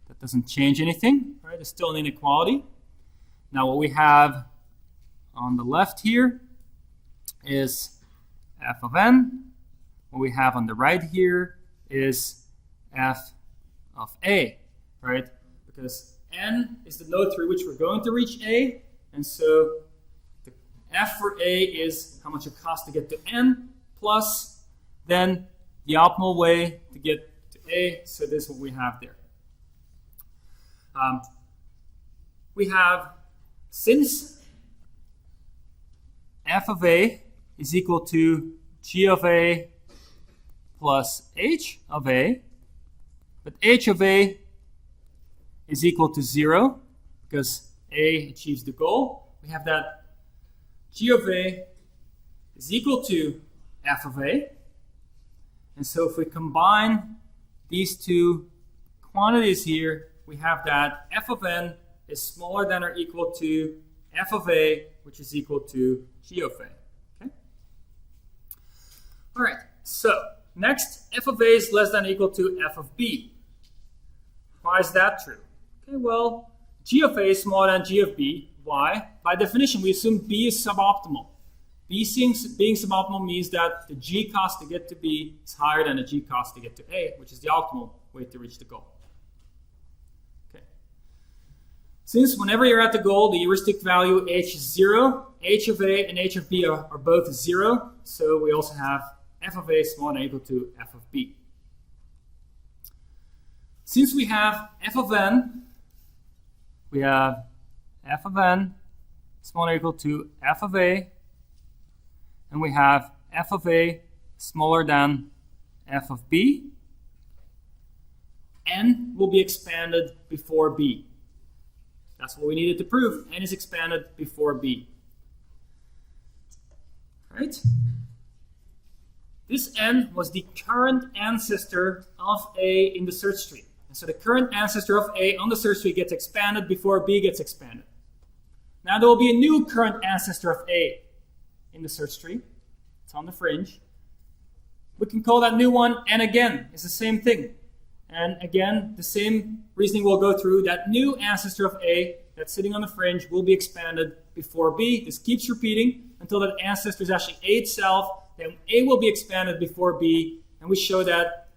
That doesn't change anything, right? It's still an inequality. Now what we have on the left here is F of N. What we have on the right here is F of A, right? Because N is the node through which we're going to reach A, and so the F for A is how much it costs to get to N, plus then the optimal way to get to A, so this is what we have there. We have, since F of A is equal to G of A plus H of A, but H of A is equal to 0, because A achieves the goal, we have that G of A is equal to F of A. And so if we combine these two quantities here, we have that f of n is smaller than or equal to f of a, which is equal to g of a. Okay? All right, so next, f of a is less than or equal to f of b. Why is that true? Okay, well, g of a is smaller than g of b. Why? By definition, we assume b is suboptimal. Being suboptimal means that the g cost to get to b is higher than the g cost to get to a, which is the optimal way to reach the goal. Okay. Since whenever you're at the goal, the heuristic value h is 0, h of a and h of b are both 0, so we also have f of a smaller than or equal to f of b. Since we have f of n, we have f of n smaller than or equal to f of a, and we have f of a smaller than f of b. N will be expanded before b. That's what we needed to prove. N is expanded before b. Right? This n was the current ancestor of a in the search tree. And so the current ancestor of a on the search tree gets expanded before b gets expanded. Now there will be a new current ancestor of a in the search tree. It's on the fringe. We can call that new one n again. It's the same thing. And again, the same reasoning will go through. That new ancestor of a that's sitting on the fringe will be expanded before b. This keeps repeating until that ancestor is actually a itself. Then a will be expanded before b. And we show that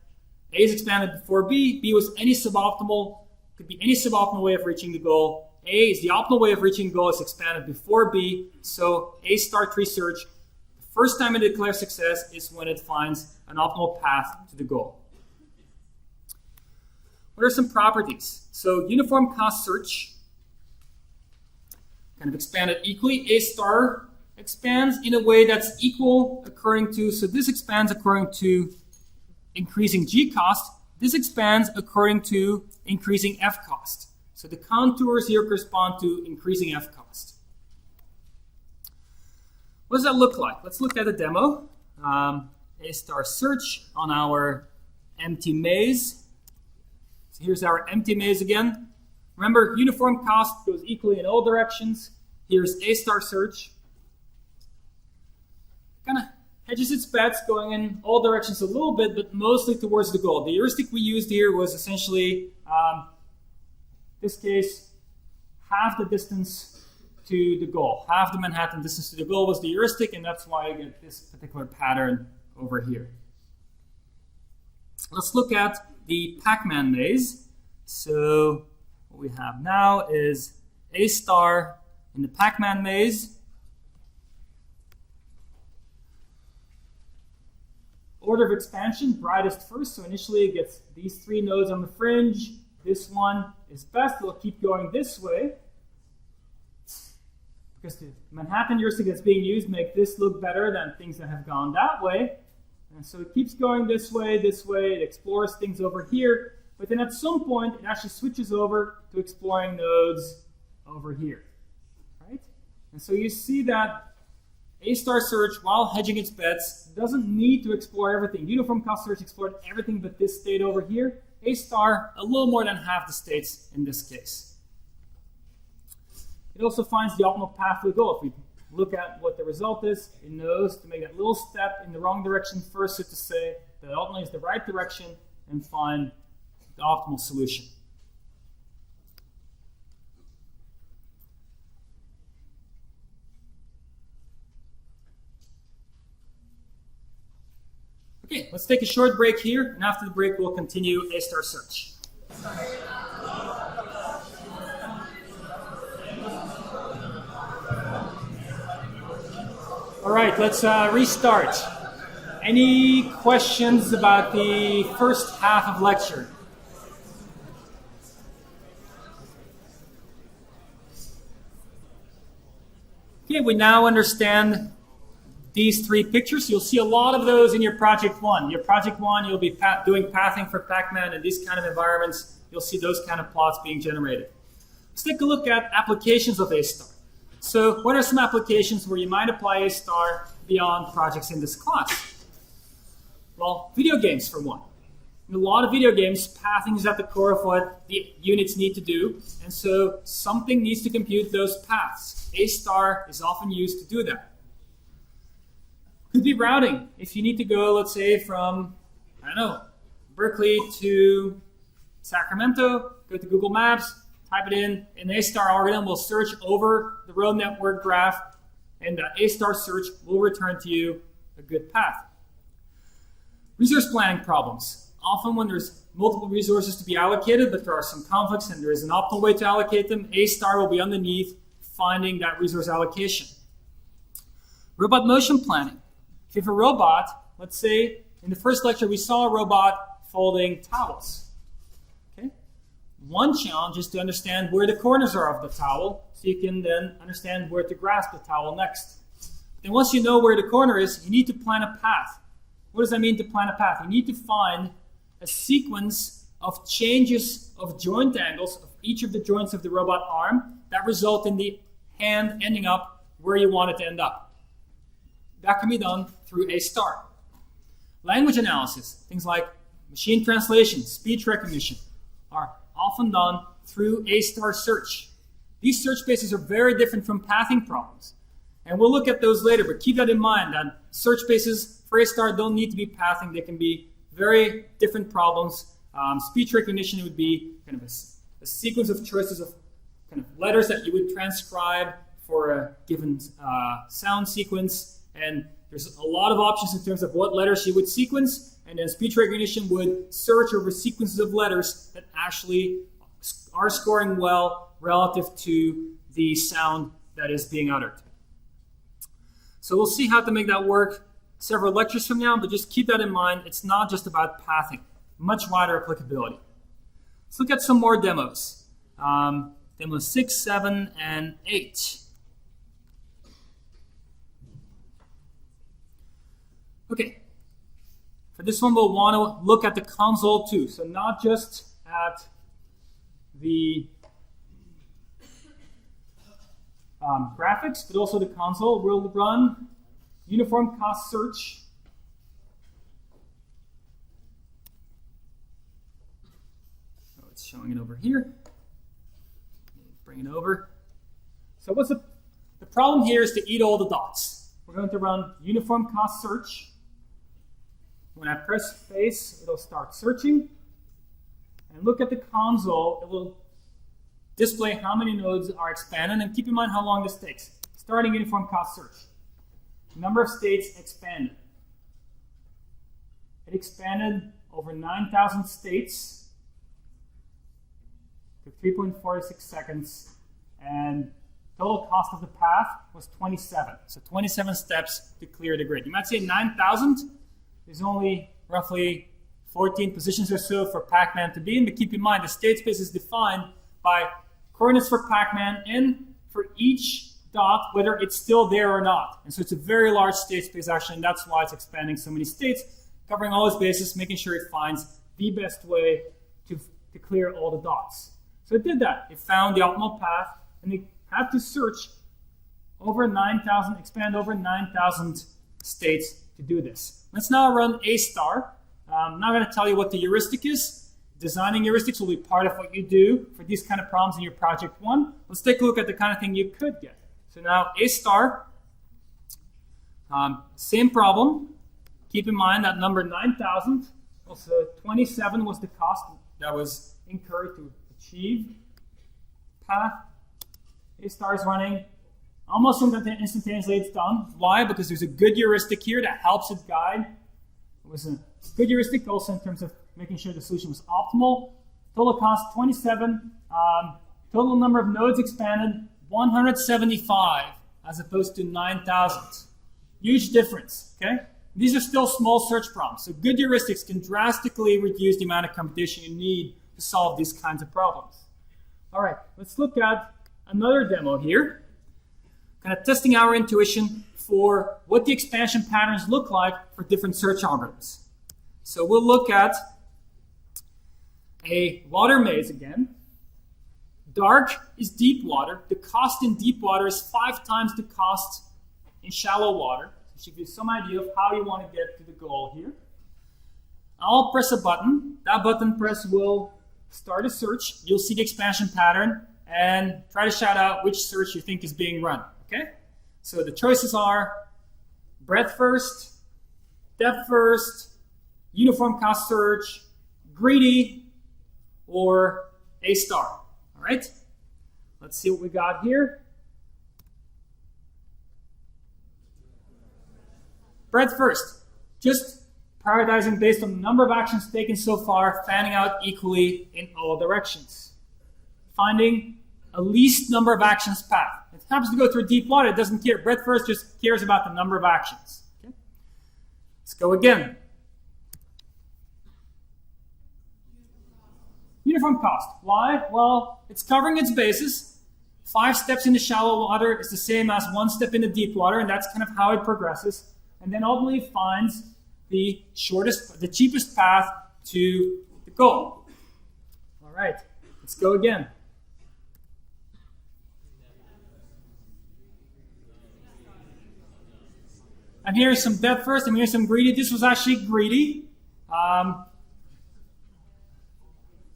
a is expanded before b. B was any suboptimal, could be any suboptimal way of reaching the goal. A is the optimal way of reaching the goal. It's expanded before b. So A star tree search, the first time it declares success is when it finds an optimal path to the goal. What are some properties? So uniform cost search kind of expanded equally. A star expands in a way that's equal according to, so this expands according to increasing G cost. This expands according to increasing F cost. So the contours here correspond to increasing F cost. What does that look like? Let's look at a demo. A star search on our empty maze. So here's our empty maze again. Remember, uniform cost goes equally in all directions. Here's A star search. Kind of hedges its bets going in all directions a little bit, but mostly towards the goal. The heuristic we used here was essentially, this case, half the distance to the goal. Half the Manhattan distance to the goal was the heuristic, and that's why I get this particular pattern over here. Let's look at the Pac-Man maze. So what we have now is A star in the Pac-Man maze. Order of expansion, brightest first. So initially it gets these three nodes on the fringe. This one is best. It'll keep going this way, because the Manhattan heuristic that's being used make this look better than things that have gone that way. And so it keeps going this way, it explores things over here, but then at some point it actually switches over to exploring nodes over here, right? And so you see that A star search, while hedging its bets, doesn't need to explore everything. Uniform cost search explored everything but this state over here. A star, a little more than half the states in this case. It also finds the optimal path to the goal. If we look at what the result is, it knows to make that little step in the wrong direction first, so to say that ultimately is the right direction, and find the optimal solution. Okay, let's take a short break here, and after the break we'll continue A star search. All right, let's restart. Any questions about the first half of lecture? Okay, we now understand these three pictures. You'll see a lot of those in your project one. Your project one, you'll be doing pathing for Pac-Man and these kind of environments. You'll see those kind of plots being generated. Let's take a look at applications of A star. So what are some applications where you might apply A star beyond projects in this class? Well, video games for one. In a lot of video games, pathing is at the core of what the units need to do, and so something needs to compute those paths. A star is often used to do that. Could be routing. If you need to go, let's say, from, I don't know, Berkeley to Sacramento, go to Google Maps, type it in, an A star algorithm will search over the road network graph, and that A star search will return to you a good path. Resource planning problems. Often when there's multiple resources to be allocated, but there are some conflicts and there is an optimal way to allocate them, A star will be underneath finding that resource allocation. Robot motion planning. If you have a robot, let's say in the first lecture we saw a robot folding towels. Okay? One challenge is to understand where the corners are of the towel, so you can then understand where to grasp the towel next. Then once you know where the corner is, you need to plan a path. What does that mean to plan a path? You need to find a sequence of changes of joint angles of each of the joints of the robot arm that result in the hand ending up where you want it to end up. That can be done through A star. Language analysis, things like machine translation, speech recognition, are often done through A star search. These search spaces are very different from pathing problems. And we'll look at those later, but keep that in mind that search spaces for A star don't need to be pathing. They can be very different problems. Speech recognition would be kind of a sequence of choices of kind of letters that you would transcribe for a given sound sequence. And there's a lot of options in terms of what letters you would sequence. And then speech recognition would search over sequences of letters that actually are scoring well relative to the sound that is being uttered. So we'll see how to make that work several lectures from now, but just keep that in mind. It's not just about pathing, much wider applicability. Let's look at some more demos. Demos 6, 7, and 8. Okay, for this one we'll want to look at the console too. So not just at the graphics, but also the console. We'll run uniform cost search. Oh, it's showing it over here. Bring it over. So what's the problem here is to eat all the dots. We're going to run uniform cost search. When I press space, it'll start searching. And look at the console. It will display how many nodes are expanded, and keep in mind how long this takes. Starting uniform cost search. Number of states expanded. It expanded over 9,000 states. Took 3.46 seconds. And total cost of the path was 27. So 27 steps to clear the grid. You might say 9,000. There's only roughly 14 positions or so for Pac-Man to be in, but keep in mind the state space is defined by coordinates for Pac-Man and for each dot, whether it's still there or not. And so it's a very large state space actually, and that's why it's expanding so many states, covering all its bases, making sure it finds the best way to clear all the dots. So it did that. It found the optimal path, and it had to search over 9,000, expand over 9,000 states to do this. Let's now run A star. I'm not going to tell you what the heuristic is. Designing heuristics will be part of what you do for these kind of problems in your project one. Let's take a look at the kind of thing you could get. So now A star, same problem. Keep in mind that number 9,000, also 27 was the cost that was incurred to achieve path. A star is running. Almost instantaneously it's done. Why? Because there's a good heuristic here that helps it guide. It was a good heuristic also in terms of making sure the solution was optimal. Total cost 27. Total number of nodes expanded 175 as opposed to 9,000. Huge difference, okay? These are still small search problems. So good heuristics can drastically reduce the amount of computation you need to solve these kinds of problems. All right, let's look at another demo here. Kind of testing our intuition for what the expansion patterns look like for different search algorithms. So we'll look at a water maze again. Dark is deep water. The cost in deep water is 5 times the cost in shallow water. It should give you some idea of how you want to get to the goal here. I'll press a button. That button press will start a search. You'll see the expansion pattern and try to shout out which search you think is being run. Okay? So the choices are breadth first, depth first, uniform cost search, greedy, or A star. All right? Let's see what we got here. Breadth first. Just prioritizing based on the number of actions taken so far, fanning out equally in all directions. Finding a least number of actions path. If it happens to go through deep water, it doesn't care. Breadth first just cares about the number of actions. Okay? Let's go again. Uniform cost. Why? Well, it's covering its bases. 5 steps into shallow water is the same as 1 step into deep water, and that's kind of how it progresses. And then ultimately finds the cheapest path to the goal. All right, let's go again. And here's some depth first, and here's some greedy. This was actually greedy.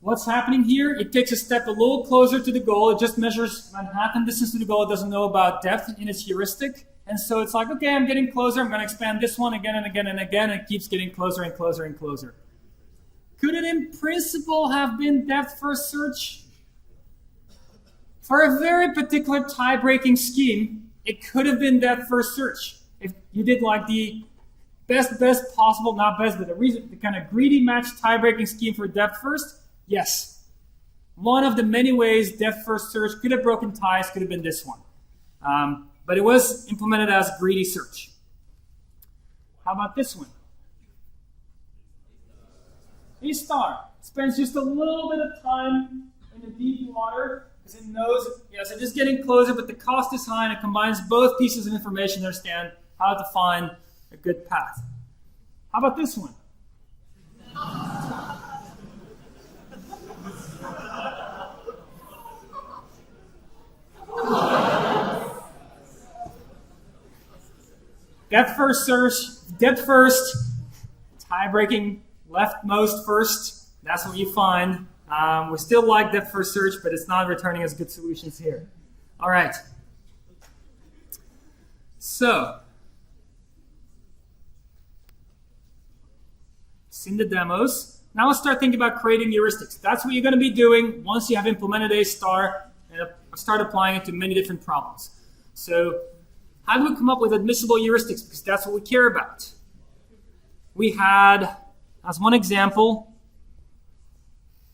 What's happening here? It takes a step a little closer to the goal. It just measures Manhattan distance to the goal. It doesn't know about depth in its heuristic. And so it's like, okay, I'm getting closer. I'm going to expand this one again and again and again. And it keeps getting closer and closer and closer. Could it in principle have been depth first search? For a very particular tie-breaking scheme, it could have been depth first search. If you did like the best possible, not best, but the kind of greedy match tie-breaking scheme for depth first, yes. One of the many ways depth first search could have broken ties could have been this one. But it was implemented as greedy search. How about this one? A star spends just a little bit of time in the deep water because it knows, yes, it's just getting closer, but the cost is high, and it combines both pieces of information to understand how to find a good path. How about this one? Depth first search, depth first, tie-breaking leftmost first. That's what you find. We still like depth first search, but it's not returning us good solutions here. All right. So, seen the demos. Now let's start thinking about creating heuristics. That's what you're going to be doing once you have implemented A star and start applying it to many different problems. So, how do we come up with admissible heuristics? Because that's what we care about. We had, as one example,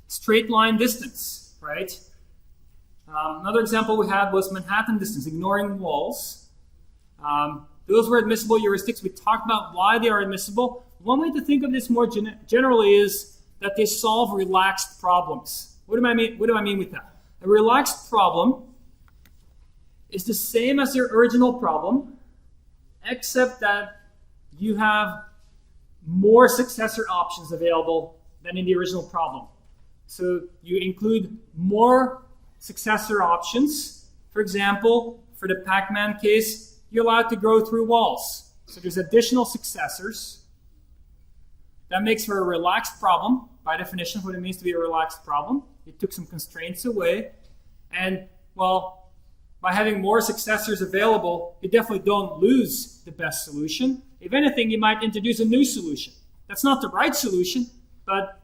straight line distance, right? Another example we had was Manhattan distance, ignoring walls. Those were admissible heuristics. We talked about why they are admissible. One way to think of this more generally is that they solve relaxed problems. What do I mean with that? A relaxed problem is the same as your original problem, except that you have more successor options available than in the original problem. So you include more successor options. For example, for the Pac-Man case, you're allowed to go through walls. So there's additional successors. That makes for a relaxed problem, by definition of what it means to be a relaxed problem. It took some constraints away. And, well, by having more successors available, you definitely don't lose the best solution. If anything, you might introduce a new solution. That's not the right solution, but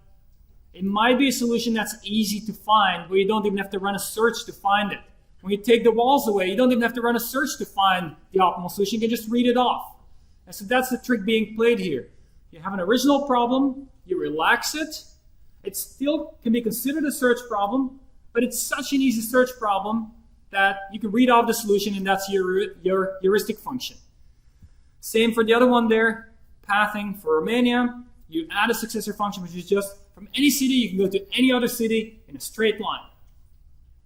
it might be a solution that's easy to find, where you don't even have to run a search to find it. When you take the walls away, you don't even have to run a search to find the optimal solution. You can just read it off. And so that's the trick being played here. You have an original problem, you relax it. It still can be considered a search problem, but it's such an easy search problem that you can read off the solution, and that's your heuristic function. Same for the other one there, pathing for Romania. You add a successor function, which is just from any city, you can go to any other city in a straight line.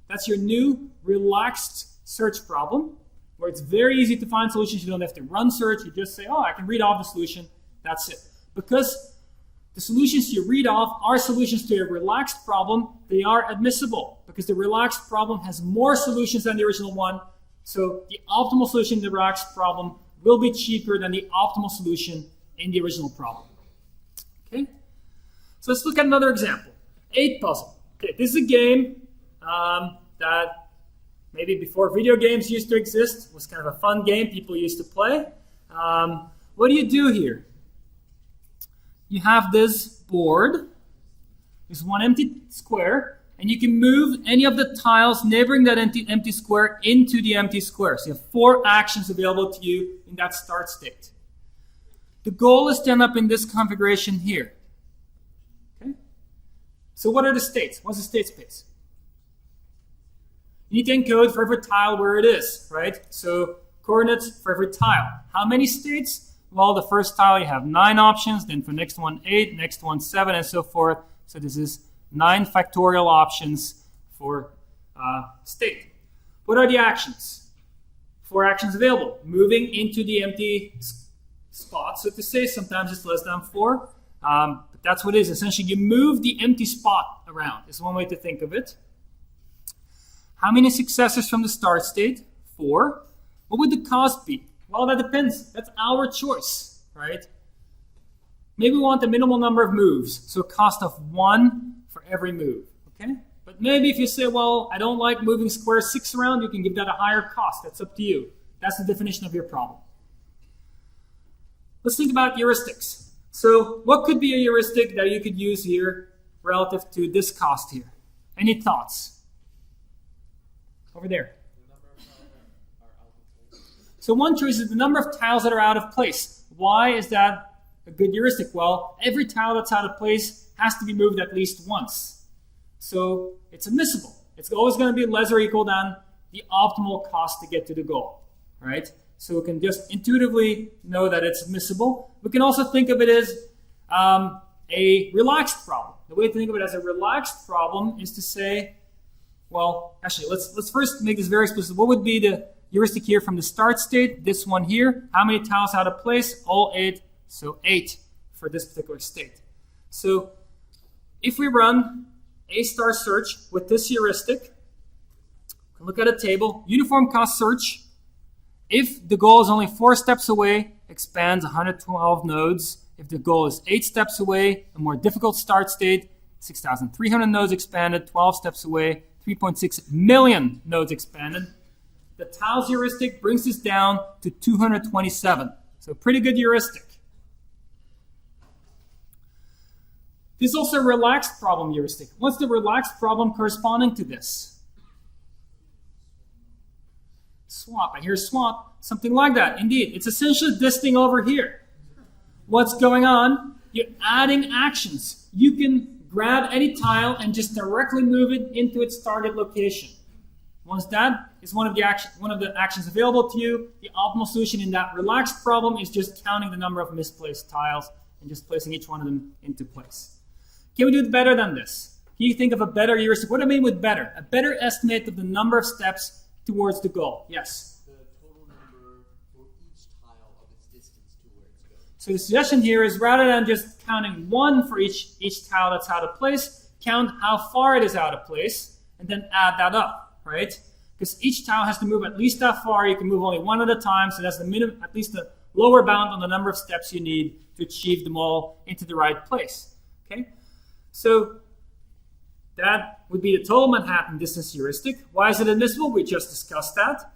That's your new relaxed search problem, where it's very easy to find solutions. You don't have to run search. You just say, oh, I can read off the solution. That's it. Because the solutions you read off are solutions to a relaxed problem, they are admissible. Because the relaxed problem has more solutions than the original one. So the optimal solution in the relaxed problem will be cheaper than the optimal solution in the original problem. Okay? So let's look at another example. 8 puzzle. Okay, this is a game that maybe before video games used to exist. It was kind of a fun game people used to play. What do you do here? You have this board. There's one empty square, and you can move any of the tiles neighboring that empty square into the empty square. So you have 4 actions available to you in that start state. The goal is to end up in this configuration here. Okay? So what are the states? What's the state space? You need to encode for every tile where it is, right? So coordinates for every tile. How many states? Well, the first tile you have 9 options, then for next one 8, next one 7, and so forth. So this is 9 factorial options for state. What are the actions? 4 actions available. Moving into the empty spot, so to say. Sometimes it's less than 4. But that's what it is. Essentially, you move the empty spot around. Is one way to think of it. How many successors from the start state? 4. What would the cost be? Well, that depends. That's our choice, right? Maybe we want a minimal number of moves, so a cost of 1 for every move, okay? But maybe if you say, well, I don't like moving square 6 around, you can give that a higher cost. That's up to you. That's the definition of your problem. Let's think about heuristics. So what could be a heuristic that you could use here relative to this cost here? Any thoughts? Over there. So one choice is the number of tiles that are out of place. Why is that a good heuristic? Well, every tile that's out of place has to be moved at least once. So it's admissible. It's always going to be less or equal than the optimal cost to get to the goal, right? So we can just intuitively know that it's admissible. We can also think of it as a relaxed problem. The way to think of it as a relaxed problem is to say, well, actually, let's first make this very explicit. What would be the heuristic here from the start state? This one here. How many tiles out of place? All 8. So 8 for this particular state. So if we run a star search with this heuristic, look at a table, uniform cost search. If the goal is only 4 steps away, expands 112 nodes. If the goal is 8 steps away, a more difficult start state, 6,300 nodes expanded, 12 steps away, 3.6 million nodes expanded. The tiles heuristic brings this down to 227. So pretty good heuristic. This is also a relaxed problem heuristic. What's the relaxed problem corresponding to this? Swap. I hear swap. Something like that. Indeed. It's essentially this thing over here. What's going on? You're adding actions. You can grab any tile and just directly move it into its target location. Once that is one of the actions available to you, the optimal solution in that relaxed problem is just counting the number of misplaced tiles and just placing each one of them into place. Can we do it better than this? Can you think of a better heuristic? What do I mean with better? A better estimate of the number of steps towards the goal. Yes? The total number for each tile of its distance to where it's going. So the suggestion here is rather than just counting 1 for each tile that's out of place, count how far it is out of place and then add that up, right? Because each tile has to move at least that far. You can move only 1 at a time, so that's the minimum, at least the lower bound on the number of steps you need to achieve them all into the right place. Okay? So that would be the total Manhattan distance heuristic. Why is it admissible? We just discussed that.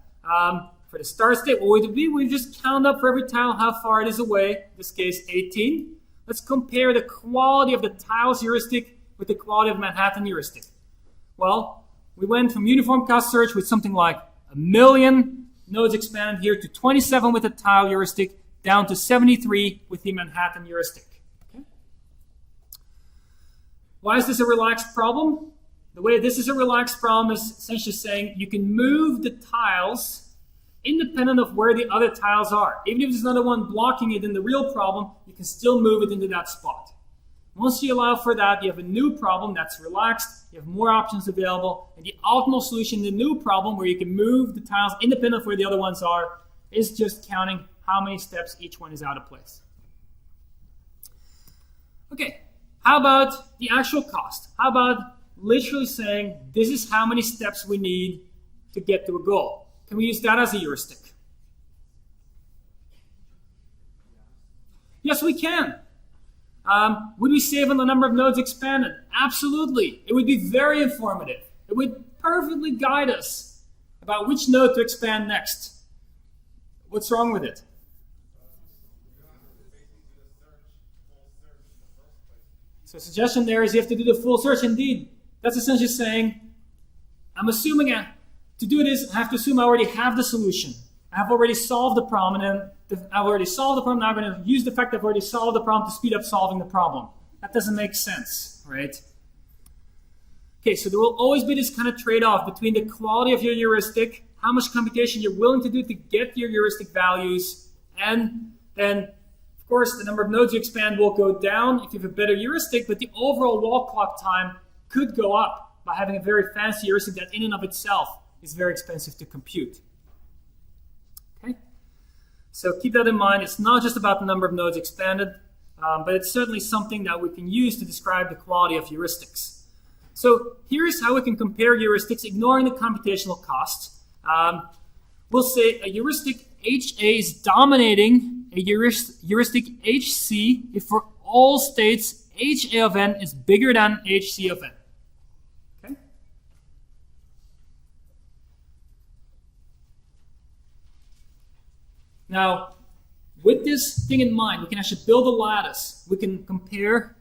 For the start state, what would it be? We just count up for every tile how far it is away. In this case, 18. Let's compare the quality of the tiles heuristic with the quality of Manhattan heuristic. Well, we went from uniform cost search with something like 1 million nodes expanded here to 27 with the tile heuristic, down to 73 with the Manhattan heuristic. Okay? Why is this a relaxed problem? The way this is a relaxed problem is essentially saying you can move the tiles independent of where the other tiles are. Even if there's another one blocking it in the real problem, you can still move it into that spot. Once you allow for that, you have a new problem that's relaxed, you have more options available, and the optimal solution in the new problem, where you can move the tiles independent of where the other ones are, is just counting how many steps each one is out of place. Okay, how about the actual cost? How about literally saying, this is how many steps we need to get to a goal? Can we use that as a heuristic? Yes, we can. Would we save on the number of nodes expanded? Absolutely. It would be very informative. It would perfectly guide us about which node to expand next. What's wrong with it? So suggestion there is you have to do the full search. Indeed, that's essentially saying, I'm assuming to do this, I have to assume I already have the solution. I've already solved the problem, and I've already solved the problem. Now I'm going to use the fact that I've already solved the problem to speed up solving the problem. That doesn't make sense, right? Okay, so there will always be this kind of trade-off between the quality of your heuristic, how much computation you're willing to do to get your heuristic values, and then, of course, the number of nodes you expand will go down if you have a better heuristic, but the overall wall clock time could go up by having a very fancy heuristic that in and of itself is very expensive to compute. Okay? So keep that in mind. It's not just about the number of nodes expanded, but it's certainly something that we can use to describe the quality of heuristics. So here's how we can compare heuristics, ignoring the computational costs. We'll say a heuristic HA is dominating a heuristic HC if for all states HA of n is bigger than HC of n. Okay? Now, with this thing in mind, we can actually build a lattice. We can compare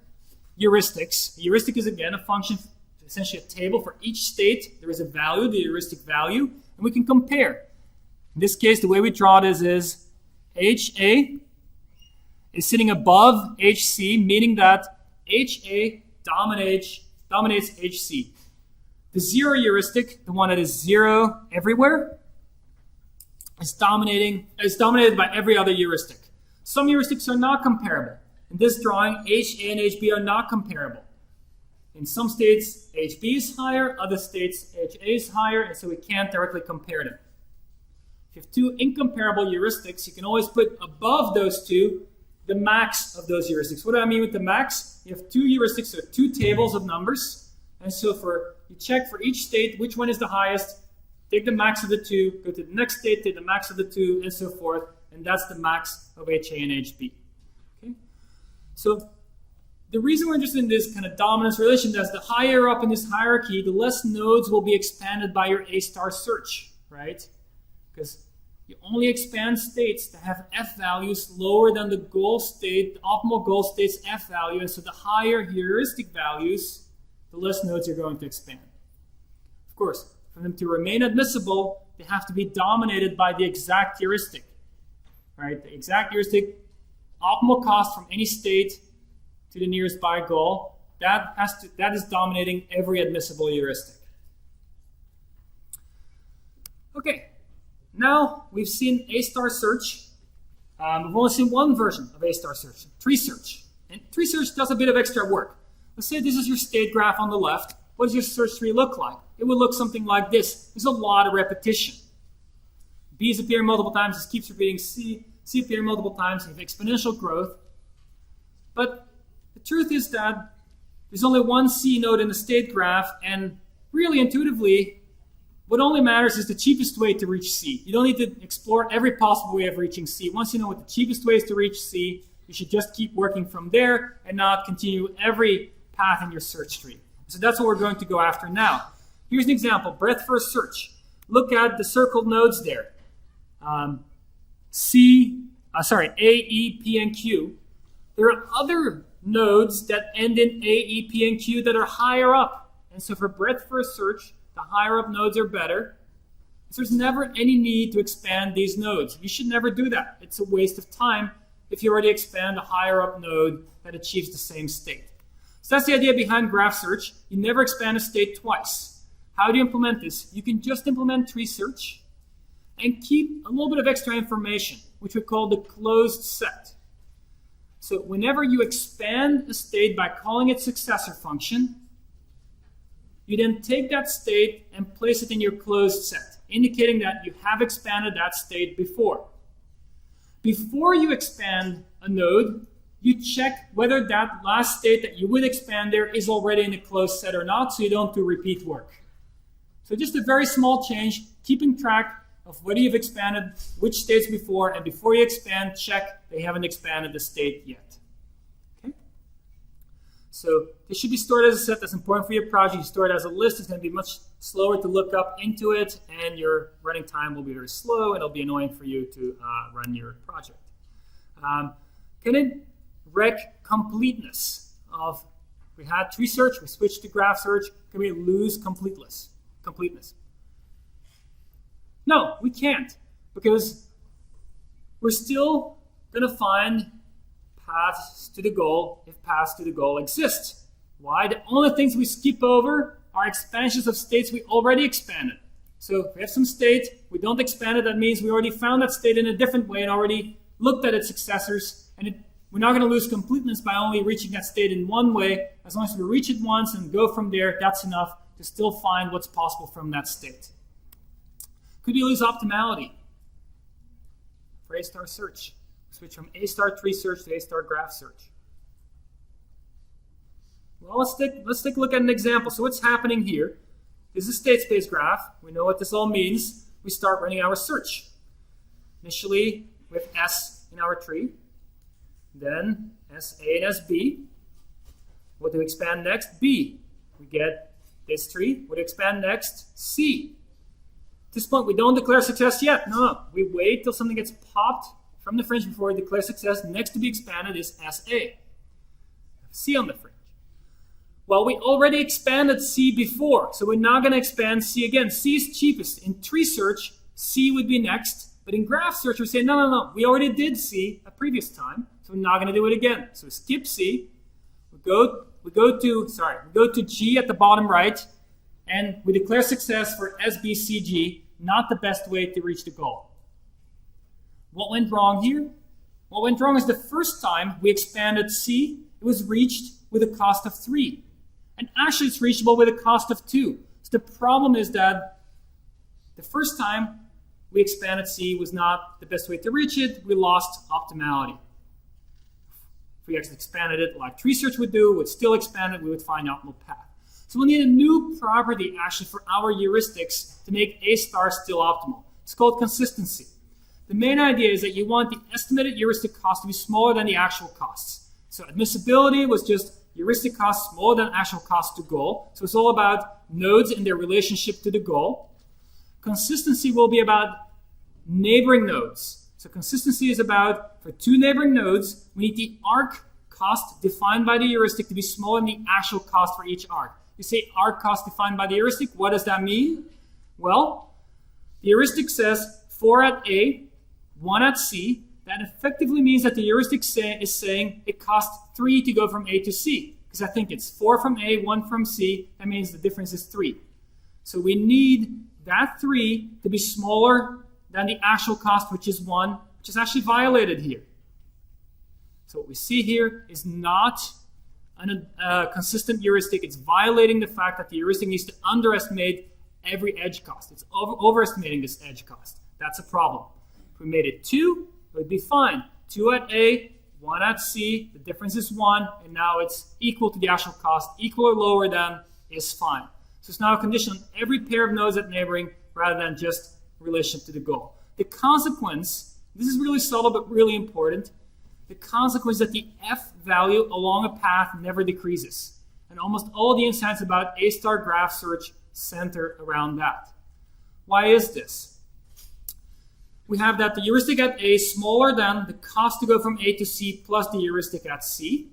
heuristics. A heuristic is, again, a function, essentially a table for each state. There is a value, the heuristic value, and we can compare. In this case, the way we draw this is HA is sitting above HC, meaning that HA dominates HC. The zero heuristic, the one that is zero everywhere, is dominated by every other heuristic. Some heuristics are not comparable. In this drawing, HA and HB are not comparable. In some states, HB is higher, other states, HA is higher, and so we can't directly compare them. If you have two incomparable heuristics, you can always put above those two the max of those heuristics. What do I mean with the max? You have two heuristics, or two tables of numbers, and so you check for each state which one is the highest, take the max of the two, go to the next state, take the max of the two, and so forth, and that's the max of HA and HB. Okay? So the reason we're interested in this kind of dominance relation is the higher up in this hierarchy, the less nodes will be expanded by your A-star search, right? Because you only expand states that have F values lower than the goal state, the optimal goal state's F value, and so the higher heuristic values, the less nodes you're going to expand. Of course, for them to remain admissible, they have to be dominated by the exact heuristic, right? The exact heuristic, optimal cost from any state to the nearest by goal, that is dominating every admissible heuristic. Okay, now we've seen A-star search. We've only seen one version of A-star search, tree search. And tree search does a bit of extra work. Let's say this is your state graph on the left. What does your search tree look like? It would look something like this. There's a lot of repetition. B is appearing multiple times, it keeps repeating C appearing multiple times, you have exponential growth. But the truth is that there's only one C node in the state graph, and really intuitively, what only matters is the cheapest way to reach C. You don't need to explore every possible way of reaching C. Once you know what the cheapest way is to reach C, you should just keep working from there and not continue every path in your search tree. So that's what we're going to go after now. Here's an example, breadth first search. Look at the circled nodes there. A, E, P, and Q. There are other nodes that end in A, E, P, and Q that are higher up. And so for breadth first search, the higher up nodes are better. So there's never any need to expand these nodes. You should never do that. It's a waste of time if you already expand a higher up node that achieves the same state. So that's the idea behind graph search. You never expand a state twice. How do you implement this? You can just implement tree search and keep a little bit of extra information, which we call the closed set. So whenever you expand a state by calling it successor function, you then take that state and place it in your closed set, indicating that you have expanded that state before. Before you expand a node, you check whether that last state that you would expand there is already in the closed set or not, so you don't do repeat work. So just a very small change, keeping track of whether you've expanded which states before, and before you expand, check they haven't expanded the state yet. Okay? So this should be stored as a set. That's important for your project. You store it as a list. It's going to be much slower to look up into it, and your running time will be very slow, and it'll be annoying for you to run your project. Can it wreck completeness of, we had tree search, we switched to graph search. Can we lose completeness? No, we can't, because we're still going to find paths to the goal if paths to the goal exist. Why? The only things we skip over are expansions of states we already expanded. So if we have some state, we don't expand it, that means we already found that state in a different way and already looked at its successors, and we're not going to lose completeness by only reaching that state in one way. As long as we reach it once and go from there, that's enough to still find what's possible from that state. Could you lose optimality for A-star search? Switch from A-star tree search to A-star graph search. Well, let's take a look at an example. So what's happening here? This is a state space graph. We know what this all means. We start running our search. Initially, with S in our tree, then SA and SB. What do we expand next? B. We get this tree. What do we expand next? C. At this point, we don't declare success yet. No. We wait till something gets popped from the fringe before we declare success. Next to be expanded is SA. C on the fringe. Well, we already expanded C before, so we're not going to expand C again. C is cheapest. In tree search, C would be next. But in graph search, we say, no, we already did C a previous time, so we're not going to do it again. So we skip C. We go to G at the bottom right, and we declare success for SBCG, not the best way to reach the goal. What went wrong here? What went wrong is the first time we expanded C, it was reached with a cost of 3. And actually it's reachable with a cost of 2. So the problem is that the first time we expanded C was not the best way to reach it. We lost optimality. If we actually expanded it like tree search would do, would still expand it, we would find optimal path. So we need a new property actually for our heuristics to make A-star still optimal. It's called consistency. The main idea is that you want the estimated heuristic cost to be smaller than the actual costs. So admissibility was just heuristic costs smaller than actual cost to goal. So it's all about nodes and their relationship to the goal. Consistency will be about neighboring nodes. So consistency is about, for 2 neighboring nodes, we need the arc cost defined by the heuristic to be smaller than the actual cost for each arc. You say arc cost defined by the heuristic, what does that mean? Well, the heuristic says 4 at A, 1 at C. That effectively means that the heuristic is saying it costs 3 to go from A to C. Because I think it's 4 from A, 1 from C. That means the difference is 3. So we need that 3 to be smaller than the actual cost, which is 1, which is actually violated here. So what we see here is not a consistent heuristic. It's violating the fact that the heuristic needs to underestimate every edge cost. It's overestimating this edge cost. That's a problem. If we made it 2, it would be fine. 2 at A, 1 at C, the difference is 1, and now it's equal to the actual cost. Equal or lower than is fine. So it's now a condition on every pair of nodes at neighboring rather than just relationship to the goal. The consequence, this is really subtle but really important, the consequence is that the F value along a path never decreases. And almost all the insights about A-star graph search center around that. Why is this? We have that the heuristic at A is smaller than the cost to go from A to C plus the heuristic at C.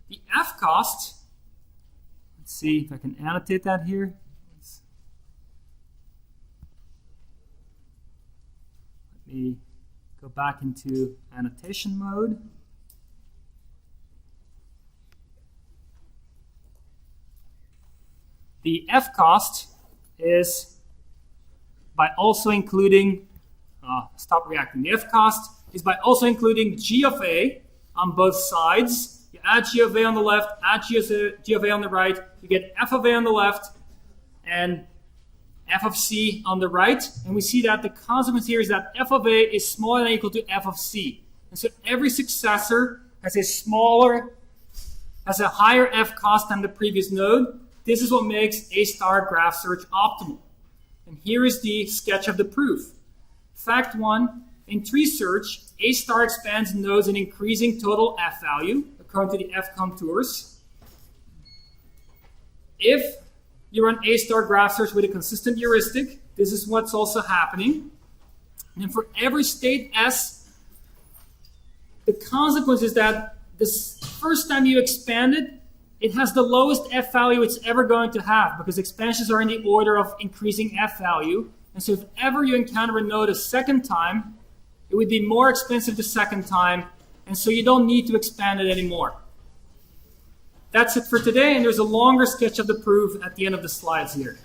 The F cost, let's see if I can annotate that here. Let me go back into annotation mode. The F cost is by also including, stop reacting. The F cost is by also including G of A on both sides. You add G of A on the left, add G of A on the right, you get F of A on the left and F of C on the right. And we see that the consequence here is that F of A is smaller than or equal to F of C. And so every successor has a higher F cost than the previous node. This is what makes A-star graph search optimal. And here is the sketch of the proof. Fact 1, in tree search, A-star expands nodes in increasing total F value. A according to the F contours. If you run A-star graph search with a consistent heuristic, this is what's also happening. And for every state S, the consequence is that this first time you expand it, it has the lowest F value it's ever going to have, because expansions are in the order of increasing F value. And so if ever you encounter a node a second time, it would be more expensive the second time, and so you don't need to expand it anymore. That's it for today, and there's a longer sketch of the proof at the end of the slides here.